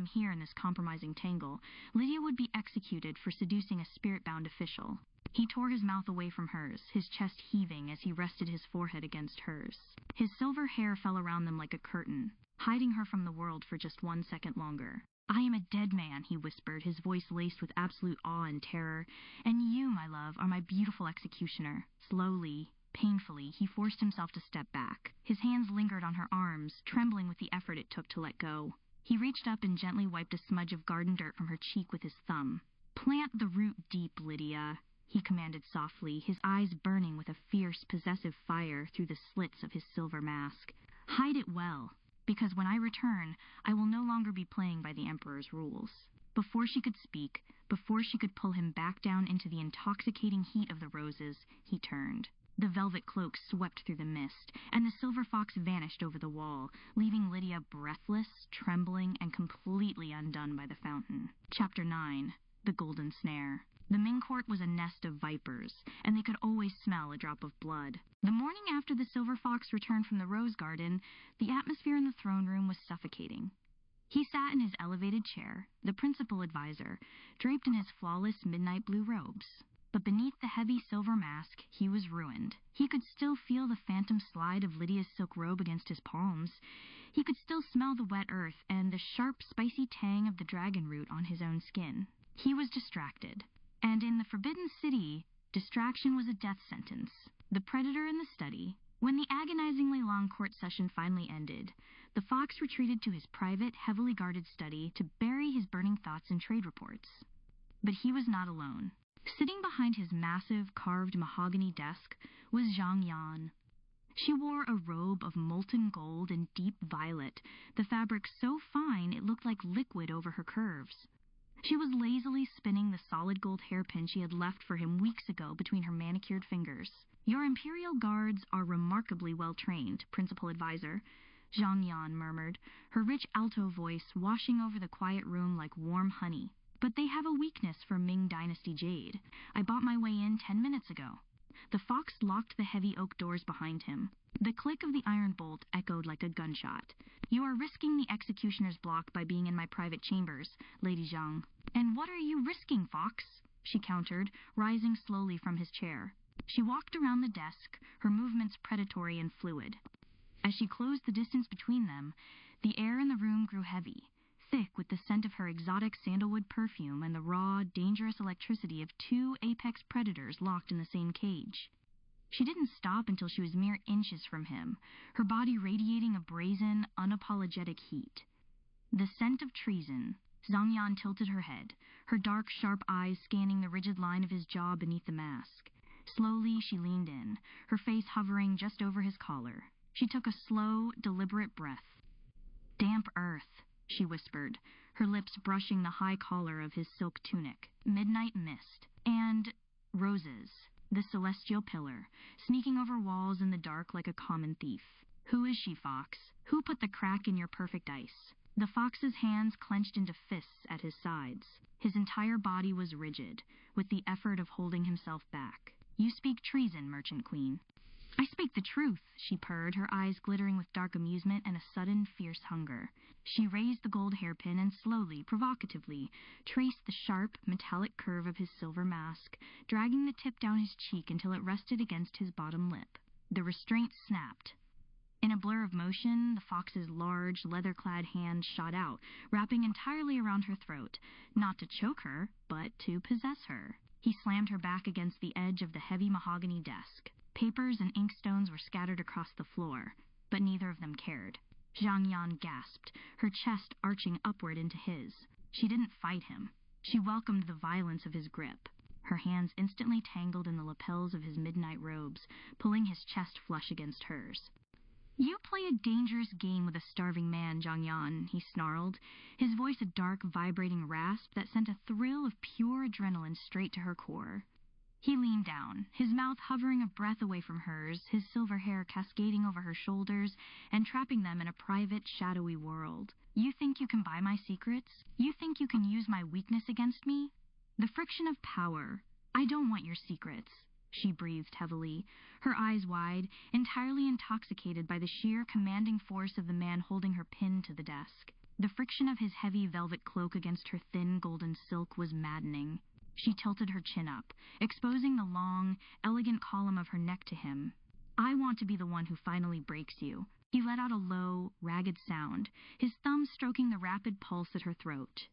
here in this compromising tangle, Lydia would be executed for seducing a spirit-bound official. He tore his mouth away from hers, his chest heaving as he rested his forehead against hers. His silver hair fell around them like a curtain, hiding her from the world for just 1 second longer. "I am a dead man," he whispered, his voice laced with absolute awe and terror. "And you, my love, are my beautiful executioner." Slowly, painfully, he forced himself to step back. His hands lingered on her arms, trembling with the effort it took to let go. He reached up and gently wiped a smudge of garden dirt from her cheek with his thumb. "Plant the root deep, Lydia," he commanded softly, his eyes burning with a fierce, possessive fire through the slits of his silver mask. "Hide it well, because when I return, I will no longer be playing by the Emperor's rules." Before she could speak, before she could pull him back down into the intoxicating heat of the roses, he turned. The velvet cloak swept through the mist, and the silver fox vanished over the wall, leaving Lydia breathless, trembling, and completely undone by the fountain. Chapter 9. The Golden Snare. The Ming court was a nest of vipers, and they could always smell a drop of blood. The morning after the silver fox returned from the rose garden, the atmosphere in the throne room was suffocating. He sat in his elevated chair, the principal advisor, draped in his flawless midnight blue robes. But beneath the heavy silver mask, he was ruined. He could still feel the phantom slide of Lydia's silk robe against his palms. He could still smell the wet earth and the sharp, spicy tang of the dragon root on his own skin. He was distracted. And in the Forbidden City, distraction was a death sentence. The predator in the study. When the agonizingly long court session finally ended, the fox retreated to his private, heavily guarded study to bury his burning thoughts in trade reports. But he was not alone. Sitting behind his massive, carved mahogany desk was Zhang Yan. She wore a robe of molten gold and deep violet, the fabric so fine it looked like liquid over her curves. She was lazily spinning the solid gold hairpin she had left for him weeks ago between her manicured fingers. "Your Imperial Guards are remarkably well-trained, Principal Advisor," Zhang Yan murmured, her rich alto voice washing over the quiet room like warm honey. "But they have a weakness for Ming Dynasty jade. I bought my way in 10 minutes ago." The fox locked the heavy oak doors behind him. The click of the iron bolt echoed like a gunshot. "You are risking the executioner's block by being in my private chambers, Lady Zhang." "And what are you risking, fox?" she countered, rising slowly from his chair. She walked around the desk, her movements predatory and fluid. As she closed the distance between them, the air in the room grew heavy, thick with the scent of her exotic sandalwood perfume and the raw, dangerous electricity of two apex predators locked in the same cage. She didn't stop until she was mere inches from him, her body radiating a brazen, unapologetic heat. The scent of treason. Zhang Yan tilted her head, her dark, sharp eyes scanning the rigid line of his jaw beneath the mask. Slowly, she leaned in, her face hovering just over his collar. She took a slow, deliberate breath. "Damp earth," she whispered, her lips brushing the high collar of his silk tunic. "Midnight mist. And roses, the celestial pillar, sneaking over walls in the dark like a common thief. Who is she, Fox? Who put the crack in your perfect ice?" The fox's hands clenched into fists at his sides. His entire body was rigid, with the effort of holding himself back. "You speak treason, Merchant Queen." "I speak the truth," she purred, her eyes glittering with dark amusement and a sudden, fierce hunger. She raised the gold hairpin and slowly, provocatively, traced the sharp, metallic curve of his silver mask, dragging the tip down his cheek until it rested against his bottom lip. The restraint snapped. In a blur of motion, the fox's large, leather-clad hand shot out, wrapping entirely around her throat, not to choke her, but to possess her. He slammed her back against the edge of the heavy mahogany desk. Papers and inkstones were scattered across the floor, but neither of them cared. Zhang Yan gasped, her chest arching upward into his. She didn't fight him. She welcomed the violence of his grip. Her hands instantly tangled in the lapels of his midnight robes, pulling his chest flush against hers. "You play a dangerous game with a starving man, Zhang Yan," he snarled, his voice a dark, vibrating rasp that sent a thrill of pure adrenaline straight to her core. He leaned down, his mouth hovering a breath away from hers, his silver hair cascading over her shoulders and trapping them in a private, shadowy world. "You think you can buy my secrets? You think you can use my weakness against me? The friction of power. I don't want your secrets." She breathed heavily, her eyes wide, entirely intoxicated by the sheer commanding force of the man holding her pinned to the desk. The friction of his heavy velvet cloak against her thin golden silk was maddening. She tilted her chin up, exposing the long, elegant column of her neck to him. "I want to be the one who finally breaks you." He let out a low, ragged sound, his thumb stroking the rapid pulse at her throat.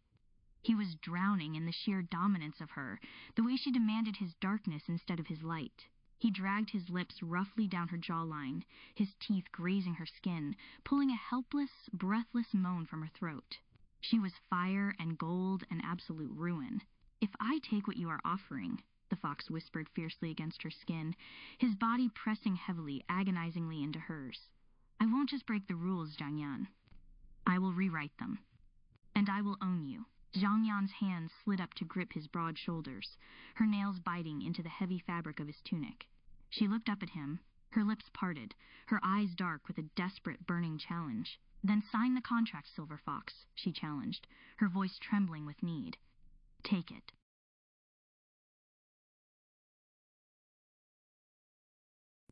He was drowning in the sheer dominance of her, the way she demanded his darkness instead of his light. He dragged his lips roughly down her jawline, his teeth grazing her skin, pulling a helpless, breathless moan from her throat. She was fire and gold and absolute ruin. "If I take what you are offering," the fox whispered fiercely against her skin, his body pressing heavily, agonizingly into hers, "I won't just break the rules, Zhang Yan. I will rewrite them. And I will own you." Zhang Yan's hands slid up to grip his broad shoulders, her nails biting into the heavy fabric of his tunic. She looked up at him, her lips parted, her eyes dark with a desperate, burning challenge. "Then sign the contract, Silver Fox," she challenged, her voice trembling with need. "Take it."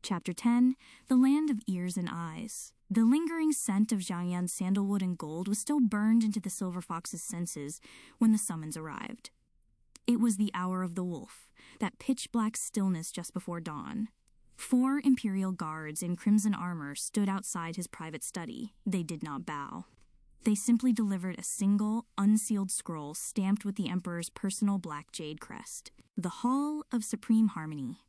Chapter 10, The Land of Ears and Eyes. The lingering scent of Zhang Yan's sandalwood and gold was still burned into the silver fox's senses when the summons arrived. It was the hour of the wolf, that pitch-black stillness just before dawn. 4 imperial guards in crimson armor stood outside his private study. They did not bow. They simply delivered a single, unsealed scroll stamped with the Emperor's personal black jade crest. The Hall of Supreme Harmony.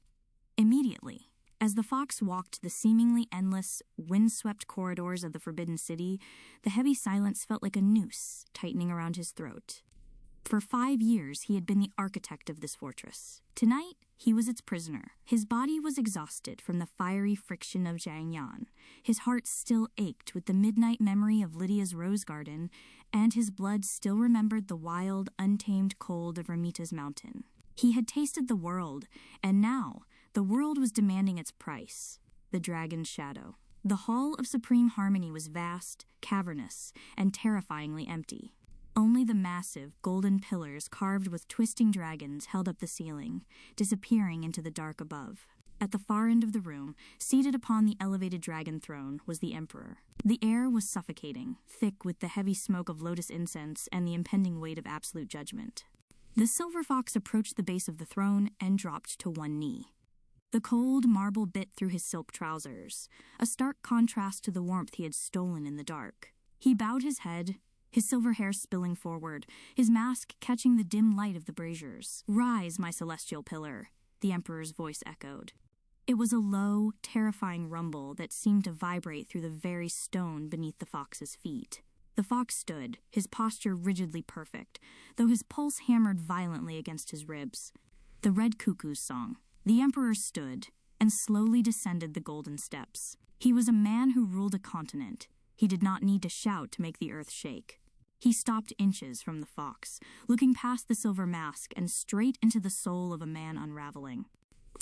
Immediately, as the fox walked the seemingly endless, wind-swept corridors of the Forbidden City, the heavy silence felt like a noose tightening around his throat. For 5 years, he had been the architect of this fortress. Tonight, he was its prisoner. His body was exhausted from the fiery friction of Zhang Yan. His heart still ached with the midnight memory of Lydia's rose garden, and his blood still remembered the wild, untamed cold of Ramita's mountain. He had tasted the world, and now the world was demanding its price, the dragon's shadow. The Hall of Supreme Harmony was vast, cavernous, and terrifyingly empty. Only the massive, golden pillars carved with twisting dragons held up the ceiling, disappearing into the dark above. At the far end of the room, seated upon the elevated dragon throne, was the Emperor. The air was suffocating, thick with the heavy smoke of lotus incense and the impending weight of absolute judgment. The silver fox approached the base of the throne and dropped to one knee. The cold marble bit through his silk trousers, a stark contrast to the warmth he had stolen in the dark. He bowed his head, his silver hair spilling forward, his mask catching the dim light of the braziers. "Rise, my celestial pillar," the Emperor's voice echoed. It was a low, terrifying rumble that seemed to vibrate through the very stone beneath the fox's feet. The fox stood, his posture rigidly perfect, though his pulse hammered violently against his ribs. The Red Cuckoo's song. The Emperor stood and slowly descended the golden steps. He was a man who ruled a continent. He did not need to shout to make the earth shake. He stopped inches from the fox, looking past the silver mask and straight into the soul of a man unraveling.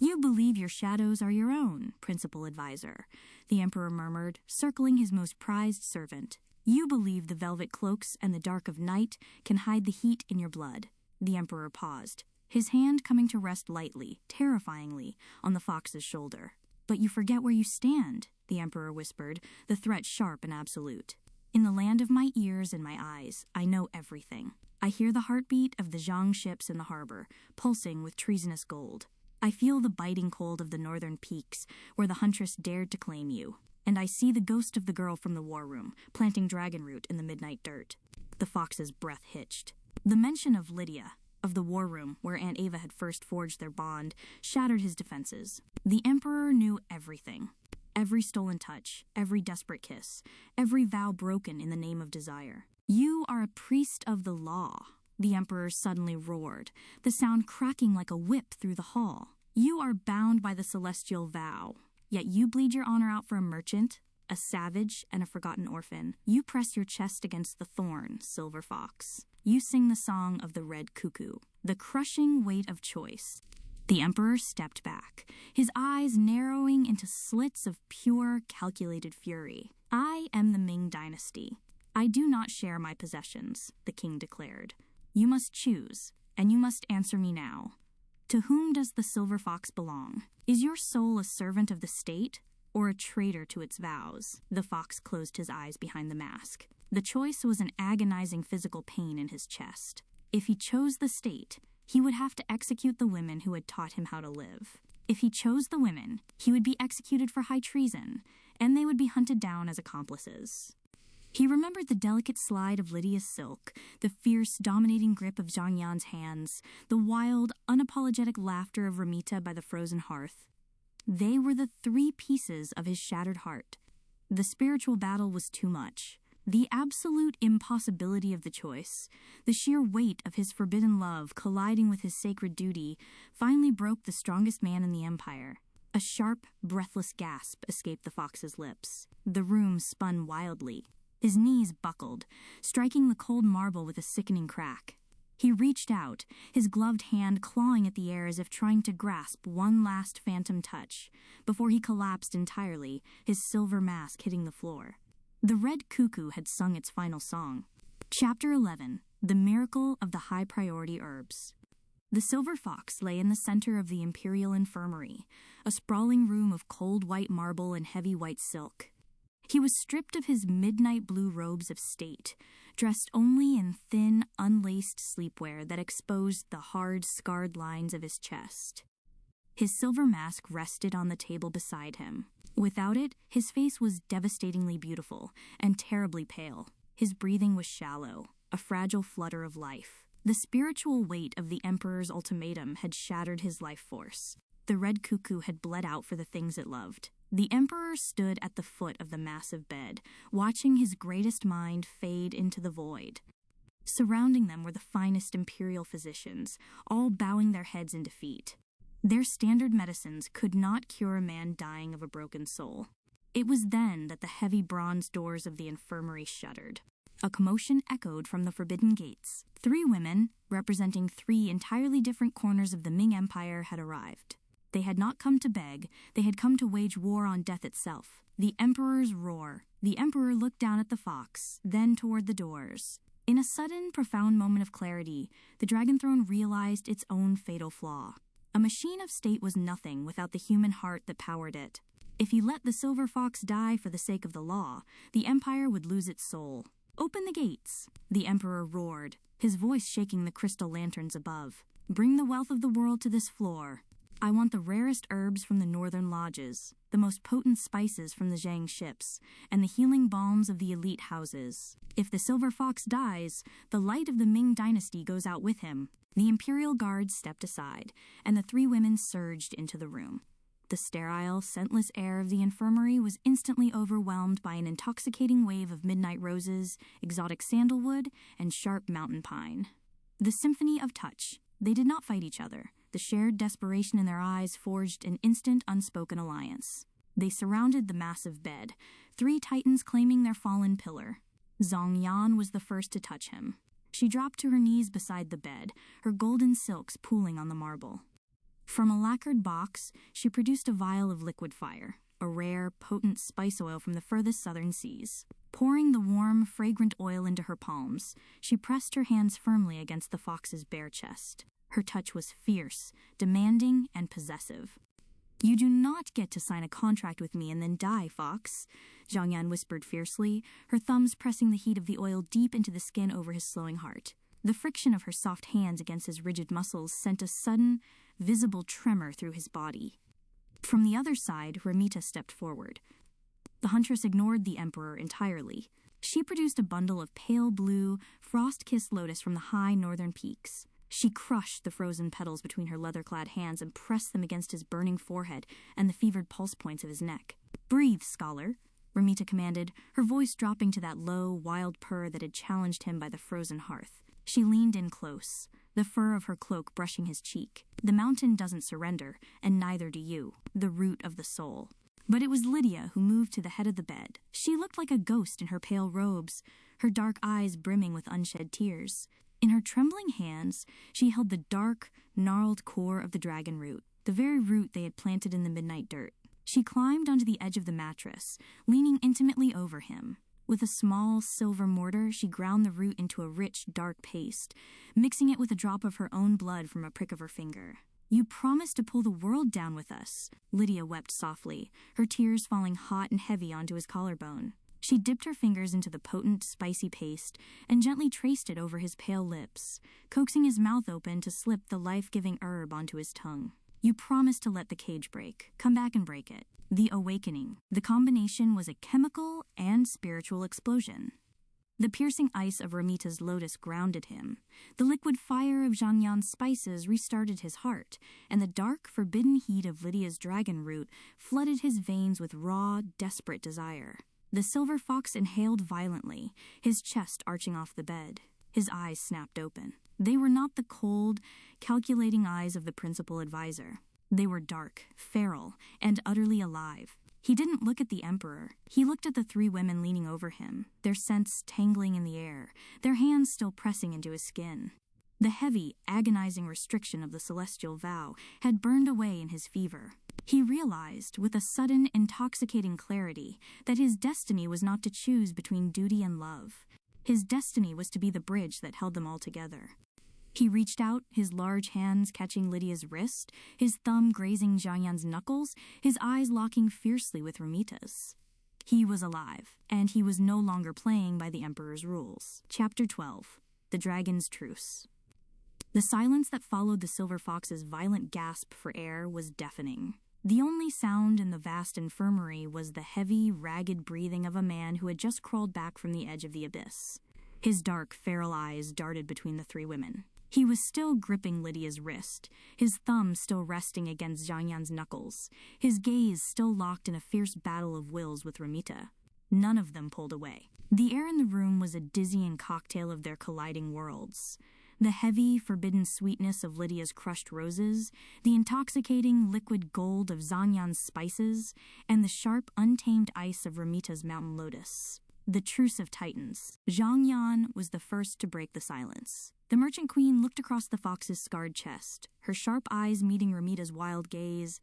"You believe your shadows are your own, principal advisor," the Emperor murmured, circling his most prized servant. "You believe the velvet cloaks and the dark of night can hide the heat in your blood." The Emperor paused, his hand coming to rest lightly, terrifyingly, on the fox's shoulder. "But you forget where you stand," the Emperor whispered, the threat sharp and absolute. "In the land of my ears and my eyes, I know everything. I hear the heartbeat of the Zhang ships in the harbor, pulsing with treasonous gold. I feel the biting cold of the northern peaks, where the huntress dared to claim you. And I see the ghost of the girl from the war room, planting dragon root in the midnight dirt." The fox's breath hitched. The mention of Lydia, of the war room where Aunt Ava had first forged their bond, shattered his defenses. The Emperor knew everything. Every stolen touch, every desperate kiss, every vow broken in the name of desire. "You are a priest of the law," the Emperor suddenly roared, the sound cracking like a whip through the hall. "You are bound by the celestial vow. Yet you bleed your honor out for a merchant, a savage, and a forgotten orphan. You press your chest against the thorn, silver fox. You sing the song of the Red Cuckoo, the crushing weight of choice." The Emperor stepped back, his eyes narrowing into slits of pure, calculated fury. "I am the Ming Dynasty. I do not share my possessions," the king declared. "You must choose, and you must answer me now. To whom does the silver fox belong? Is your soul a servant of the state, or a traitor to its vows?" The fox closed his eyes behind the mask. The choice was an agonizing physical pain in his chest. If he chose the state, he would have to execute the women who had taught him how to live. If he chose the women, he would be executed for high treason, and they would be hunted down as accomplices. He remembered the delicate slide of Lydia's silk, the fierce, dominating grip of Zhang Yan's hands, the wild, unapologetic laughter of Ramita by the frozen hearth. They were the three pieces of his shattered heart. The spiritual battle was too much. The absolute impossibility of the choice, the sheer weight of his forbidden love colliding with his sacred duty, finally broke the strongest man in the Empire. A sharp, breathless gasp escaped the fox's lips. The room spun wildly. His knees buckled, striking the cold marble with a sickening crack. He reached out, his gloved hand clawing at the air as if trying to grasp one last phantom touch, before he collapsed entirely, his silver mask hitting the floor. The Red Cuckoo had sung its final song. Chapter 11. The Miracle of the High-Priority Herbs. The silver fox lay in the center of the imperial infirmary, a sprawling room of cold white marble and heavy white silk. He was stripped of his midnight blue robes of state, dressed only in thin, unlaced sleepwear that exposed the hard, scarred lines of his chest. His silver mask rested on the table beside him. Without it, his face was devastatingly beautiful and terribly pale. His breathing was shallow, a fragile flutter of life. The spiritual weight of the Emperor's ultimatum had shattered his life force. The Red Cuckoo had bled out for the things it loved. The Emperor stood at the foot of the massive bed, watching his greatest mind fade into the void. Surrounding them were the finest imperial physicians, all bowing their heads in defeat. Their standard medicines could not cure a man dying of a broken soul. It was then that the heavy bronze doors of the infirmary shuddered. A commotion echoed from the forbidden gates. 3 women, representing 3 entirely different corners of the Ming Empire, had arrived. They had not come to beg, they had come to wage war on death itself. The Emperor's roar. The Emperor looked down at the fox, then toward the doors. In a sudden, profound moment of clarity, the Dragon Throne realized its own fatal flaw. A machine of state was nothing without the human heart that powered it. If he let the silver fox die for the sake of the law, the Empire would lose its soul. "Open the gates," the Emperor roared, his voice shaking the crystal lanterns above. "Bring the wealth of the world to this floor." I want the rarest herbs from the northern lodges, the most potent spices from the Zhang ships, and the healing balms of the elite houses. If the silver fox dies, the light of the Ming Dynasty goes out with him." The imperial guards stepped aside, and the three women surged into the room. The sterile, scentless air of the infirmary was instantly overwhelmed by an intoxicating wave of midnight roses, exotic sandalwood, and sharp mountain pine. The symphony of touch. They did not fight each other. The shared desperation in their eyes forged an instant, unspoken alliance. They surrounded the massive bed, three titans claiming their fallen pillar. Zhang Yan was the first to touch him. She dropped to her knees beside the bed, her golden silks pooling on the marble. From a lacquered box, she produced a vial of liquid fire, a rare, potent spice oil from the furthest southern seas. Pouring the warm, fragrant oil into her palms, she pressed her hands firmly against the fox's bare chest. Her touch was fierce, demanding, and possessive. "You do not get to sign a contract with me and then die, fox," Zhang Yan whispered fiercely, her thumbs pressing the heat of the oil deep into the skin over his slowing heart. The friction of her soft hands against his rigid muscles sent a sudden, visible tremor through his body. From the other side, Ramita stepped forward. The huntress ignored the emperor entirely. She produced a bundle of pale blue, frost-kissed lotus from the high northern peaks. She crushed the frozen petals between her leather-clad hands and pressed them against his burning forehead and the fevered pulse points of his neck. "Breathe, scholar," Ramita commanded, her voice dropping to that low, wild purr that had challenged him by the frozen hearth. She leaned in close, the fur of her cloak brushing his cheek. "The mountain doesn't surrender, and neither do you, the root of the soul." But it was Lydia who moved to the head of the bed. She looked like a ghost in her pale robes, her dark eyes brimming with unshed tears. In her trembling hands, she held the dark, gnarled core of the dragon root, the very root they had planted in the midnight dirt. She climbed onto the edge of the mattress, leaning intimately over him. With a small silver mortar, she ground the root into a rich, dark paste, mixing it with a drop of her own blood from a prick of her finger. "You promised to pull the world down with us," Lydia wept softly, her tears falling hot and heavy onto his collarbone. She dipped her fingers into the potent, spicy paste and gently traced it over his pale lips, coaxing his mouth open to slip the life-giving herb onto his tongue. "You promised to let the cage break. Come back and break it." The awakening. The combination was a chemical and spiritual explosion. The piercing ice of Ramita's lotus grounded him. The liquid fire of Zhang Yan's spices restarted his heart, and the dark, forbidden heat of Lydia's dragon root flooded his veins with raw, desperate desire. The silver fox inhaled violently, his chest arching off the bed. His eyes snapped open. They were not the cold, calculating eyes of the principal advisor. They were dark, feral, and utterly alive. He didn't look at the emperor. He looked at the three women leaning over him, their scents tangling in the air, their hands still pressing into his skin. The heavy, agonizing restriction of the celestial vow had burned away in his fever. He realized, with a sudden, intoxicating clarity, that his destiny was not to choose between duty and love. His destiny was to be the bridge that held them all together. He reached out, his large hands catching Lydia's wrist, his thumb grazing Zhang Yan's knuckles, his eyes locking fiercely with Ramita's. He was alive, and he was no longer playing by the Emperor's rules. Chapter 12. The Dragon's Truce. The silence that followed the silver fox's violent gasp for air was deafening. The only sound in the vast infirmary was the heavy, ragged breathing of a man who had just crawled back from the edge of the abyss. His dark, feral eyes darted between the three women. He was still gripping Lydia's wrist, his thumb still resting against Zhang Yan's knuckles, his gaze still locked in a fierce battle of wills with Ramita. None of them pulled away. The air in the room was a dizzying cocktail of their colliding worlds. The heavy, forbidden sweetness of Lydia's crushed roses, the intoxicating liquid gold of Zhang Yan's spices, and the sharp, untamed ice of Ramita's mountain lotus. The Truce of Titans. Zhang Yan was the first to break the silence. The merchant queen looked across the fox's scarred chest, her sharp eyes meeting Ramita's wild gaze,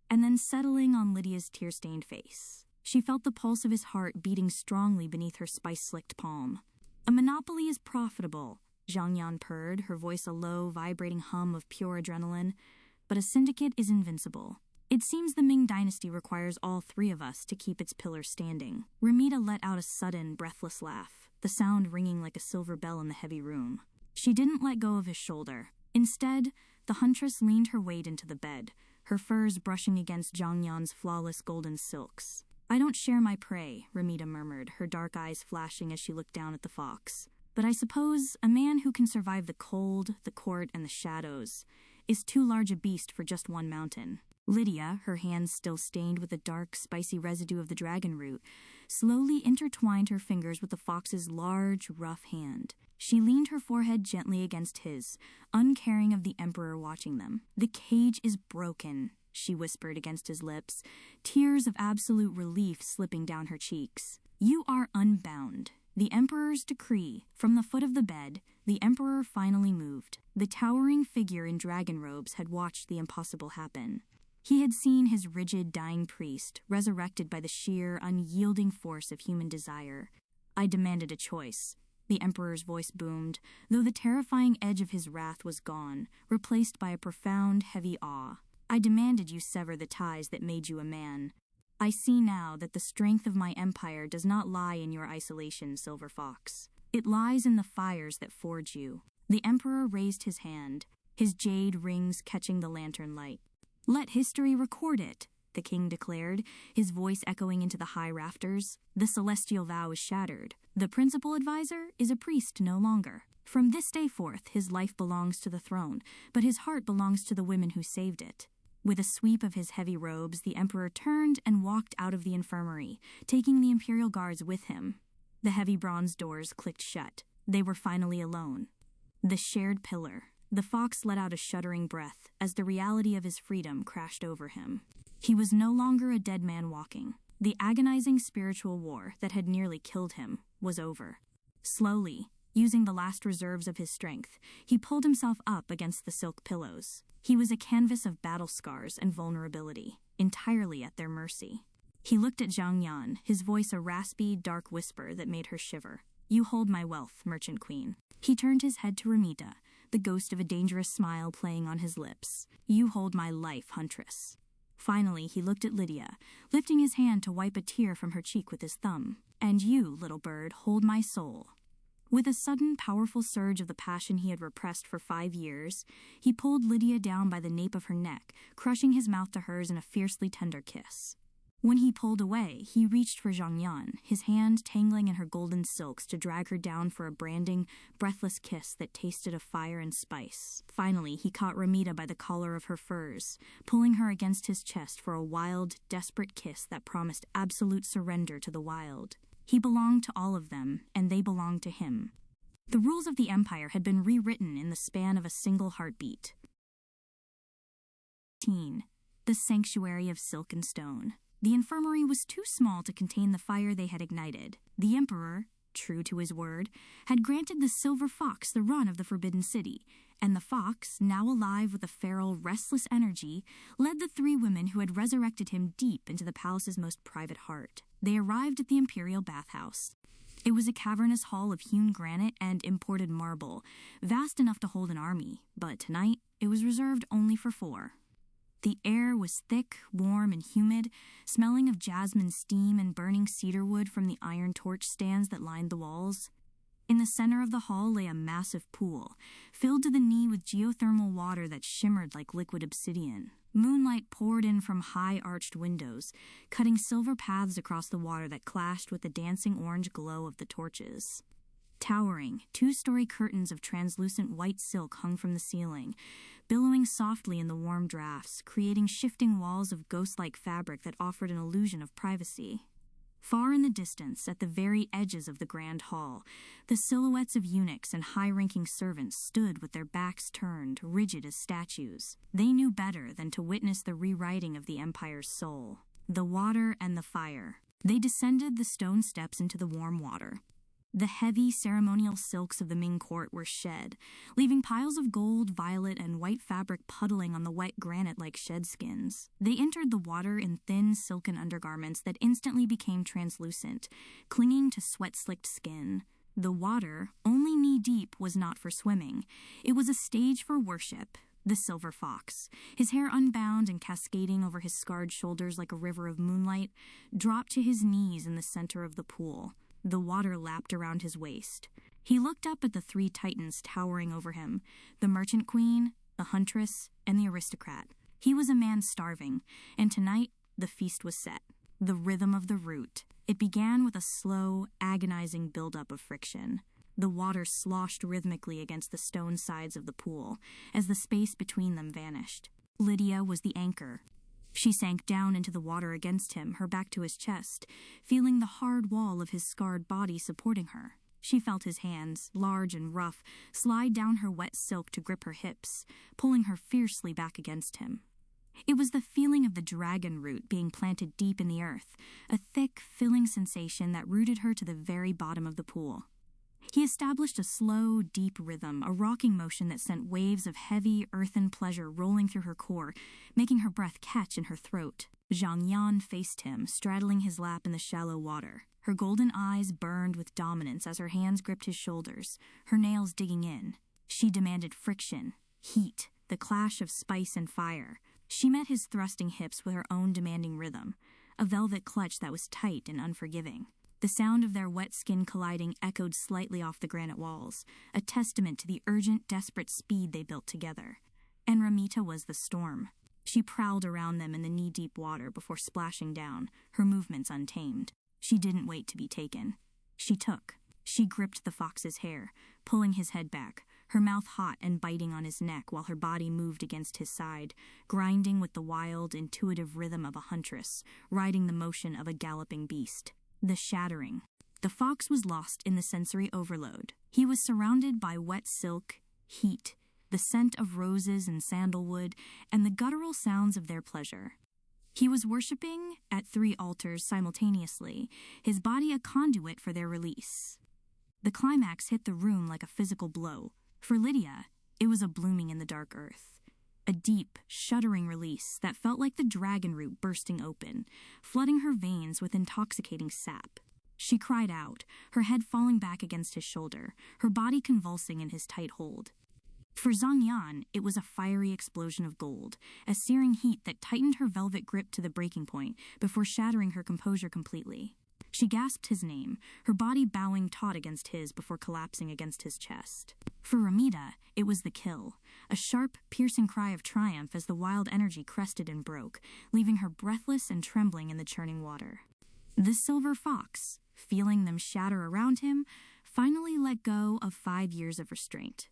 and then settling on Lydia's tear-stained face. She felt the pulse of his heart beating strongly beneath her spice-slicked palm. "A monopoly is profitable," Zhang Yan purred, her voice a low, vibrating hum of pure adrenaline, "but a syndicate is invincible. It seems the Ming Dynasty requires all three of us to keep its pillars standing." Ramita let out a sudden, breathless laugh, the sound ringing like a silver bell in the heavy room. She didn't let go of his shoulder. Instead, the huntress leaned her weight into the bed, her furs brushing against Zhang Yan's flawless golden silks. "I don't share my prey," Ramita murmured, her dark eyes flashing as she looked down at the fox. "But I suppose a man who can survive the cold, the court, and the shadows is too large a beast for just one mountain." Lydia, her hands still stained with the dark, spicy residue of the dragon root, slowly intertwined her fingers with the fox's large, rough hand. She leaned her forehead gently against his, uncaring of the Emperor watching them. "The cage is broken," she whispered against his lips, tears of absolute relief slipping down her cheeks. "You are unbound." The Emperor's decree. From the foot of the bed, the Emperor finally moved. The towering figure in dragon robes had watched the impossible happen. He had seen his rigid, dying priest, resurrected by the sheer, unyielding force of human desire. "I demanded a choice," the Emperor's voice boomed, though the terrifying edge of his wrath was gone, replaced by a profound, heavy awe. "I demanded you sever the ties that made you a man. I see now that the strength of my empire does not lie in your isolation, Silver Fox. It lies in the fires that forge you." The Emperor raised his hand, his jade rings catching the lantern light. "Let history record it," the king declared, his voice echoing into the high rafters. "The celestial vow is shattered. The principal advisor is a priest no longer. From this day forth, his life belongs to the throne, but his heart belongs to the women who saved it." With a sweep of his heavy robes, the Emperor turned and walked out of the infirmary, taking the imperial guards with him. The heavy bronze doors clicked shut. They were finally alone. The shared pillar. The fox let out a shuddering breath as the reality of his freedom crashed over him. He was no longer a dead man walking. The agonizing spiritual war that had nearly killed him was over. Slowly, using the last reserves of his strength, he pulled himself up against the silk pillows. He was a canvas of battle scars and vulnerability, entirely at their mercy. He looked at Zhang Yan, his voice a raspy, dark whisper that made her shiver. "You hold my wealth, merchant queen." He turned his head to Ramita, the ghost of a dangerous smile playing on his lips. "You hold my life, huntress." Finally, he looked at Lydia, lifting his hand to wipe a tear from her cheek with his thumb. "And you, little bird, hold my soul." With a sudden, powerful surge of the passion he had repressed for 5 years, he pulled Lydia down by the nape of her neck, crushing his mouth to hers in a fiercely tender kiss. When he pulled away, he reached for Zhang Yan, his hand tangling in her golden silks to drag her down for a branding, breathless kiss that tasted of fire and spice. Finally, he caught Ramita by the collar of her furs, pulling her against his chest for a wild, desperate kiss that promised absolute surrender to the wild. He belonged to all of them, and they belonged to him. The rules of the Empire had been rewritten in the span of a single heartbeat. The Sanctuary of Silk and Stone. The infirmary was too small to contain the fire they had ignited. The Emperor, true to his word, had granted the Silver Fox the run of the Forbidden City, and the fox, now alive with a feral, restless energy, led the 3 women who had resurrected him deep into the palace's most private heart. They arrived at the imperial bathhouse. It was a cavernous hall of hewn granite and imported marble, vast enough to hold an army, but tonight it was reserved only for 4. The air was thick, warm, and humid, smelling of jasmine steam and burning cedar wood from the iron torch stands that lined the walls. In the center of the hall lay a massive pool, filled to the knee with geothermal water that shimmered like liquid obsidian. Moonlight poured in from high-arched windows, cutting silver paths across the water that clashed with the dancing orange glow of the torches. Towering, 2-story curtains of translucent white silk hung from the ceiling, billowing softly in the warm drafts, creating shifting walls of ghost-like fabric that offered an illusion of privacy. Far in the distance, at the very edges of the grand hall, the silhouettes of eunuchs and high-ranking servants stood with their backs turned, rigid as statues. They knew better than to witness the rewriting of the Empire's soul. The water and the fire. They descended the stone steps into the warm water. The heavy ceremonial silks of the Ming court were shed, leaving piles of gold, violet, and white fabric puddling on the wet granite like shed skins. They entered the water in thin, silken undergarments that instantly became translucent, clinging to sweat-slicked skin. The water, only knee-deep, was not for swimming. It was a stage for worship. The Silver Fox, his hair unbound and cascading over his scarred shoulders like a river of moonlight, dropped to his knees in the center of the pool. The water lapped around his waist. He looked up at the 3 titans towering over him, the merchant queen, the huntress, and the aristocrat. He was a man starving, and tonight the feast was set. The rhythm of the root. It began with a slow, agonizing buildup of friction. The water sloshed rhythmically against the stone sides of the pool as the space between them vanished. Lydia was the anchor. She sank down into the water against him, her back to his chest, feeling the hard wall of his scarred body supporting her. She felt his hands, large and rough, slide down her wet silk to grip her hips, pulling her fiercely back against him. It was the feeling of the dragon root being planted deep in the earth, a thick, filling sensation that rooted her to the very bottom of the pool. He established a slow, deep rhythm, a rocking motion that sent waves of heavy, earthen pleasure rolling through her core, making her breath catch in her throat. Zhang Yan faced him, straddling his lap in the shallow water. Her golden eyes burned with dominance as her hands gripped his shoulders, her nails digging in. She demanded friction, heat, the clash of spice and fire. She met his thrusting hips with her own demanding rhythm, a velvet clutch that was tight and unforgiving. The sound of their wet skin colliding echoed slightly off the granite walls, a testament to the urgent, desperate speed they built together. And Ramita was the storm. She prowled around them in the knee-deep water before splashing down, her movements untamed. She didn't wait to be taken. She took. She gripped the fox's hair, pulling his head back, her mouth hot and biting on his neck while her body moved against his side, grinding with the wild, intuitive rhythm of a huntress, riding the motion of a galloping beast. The shattering. The fox was lost in the sensory overload. He was surrounded by wet silk, heat, the scent of roses and sandalwood, and the guttural sounds of their pleasure. He was worshipping at 3 altars simultaneously, his body a conduit for their release. The climax hit the room like a physical blow. For Lydia, it was a blooming in the dark earth. A deep, shuddering release that felt like the dragon root bursting open, flooding her veins with intoxicating sap. She cried out, her head falling back against his shoulder, her body convulsing in his tight hold. For Zhang Yan, it was a fiery explosion of gold, a searing heat that tightened her velvet grip to the breaking point before shattering her composure completely. She gasped his name, her body bowing taut against his before collapsing against his chest. For Ramita, it was the kill, a sharp, piercing cry of triumph as the wild energy crested and broke, leaving her breathless and trembling in the churning water. The silver fox, feeling them shatter around him, finally let go of 5 years of restraint.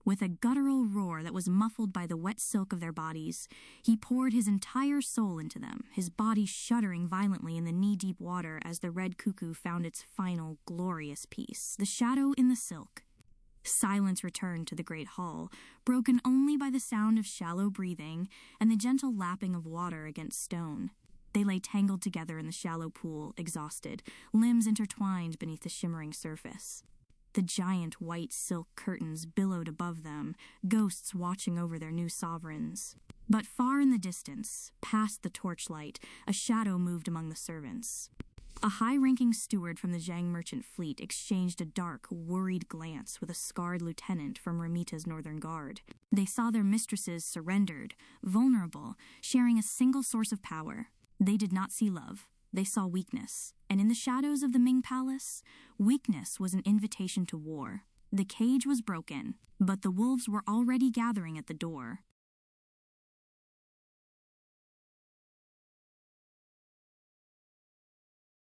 With a guttural roar that was muffled by the wet silk of their bodies, he poured his entire soul into them, his body shuddering violently in the knee-deep water as the red cuckoo found its final, glorious piece, the shadow in the silk. Silence returned to the great hall, broken only by the sound of shallow breathing and the gentle lapping of water against stone. They lay tangled together in the shallow pool, exhausted, limbs intertwined beneath the shimmering surface. The giant white silk curtains billowed above them, ghosts watching over their new sovereigns. But far in the distance, past the torchlight, a shadow moved among the servants. A high-ranking steward from the Zhang merchant fleet exchanged a dark, worried glance with a scarred lieutenant from Ramita's northern guard. They saw their mistresses surrendered, vulnerable, sharing a single source of power. They did not see love. They saw weakness, and in the shadows of the Ming Palace, weakness was an invitation to war. The cage was broken, but the wolves were already gathering at the door.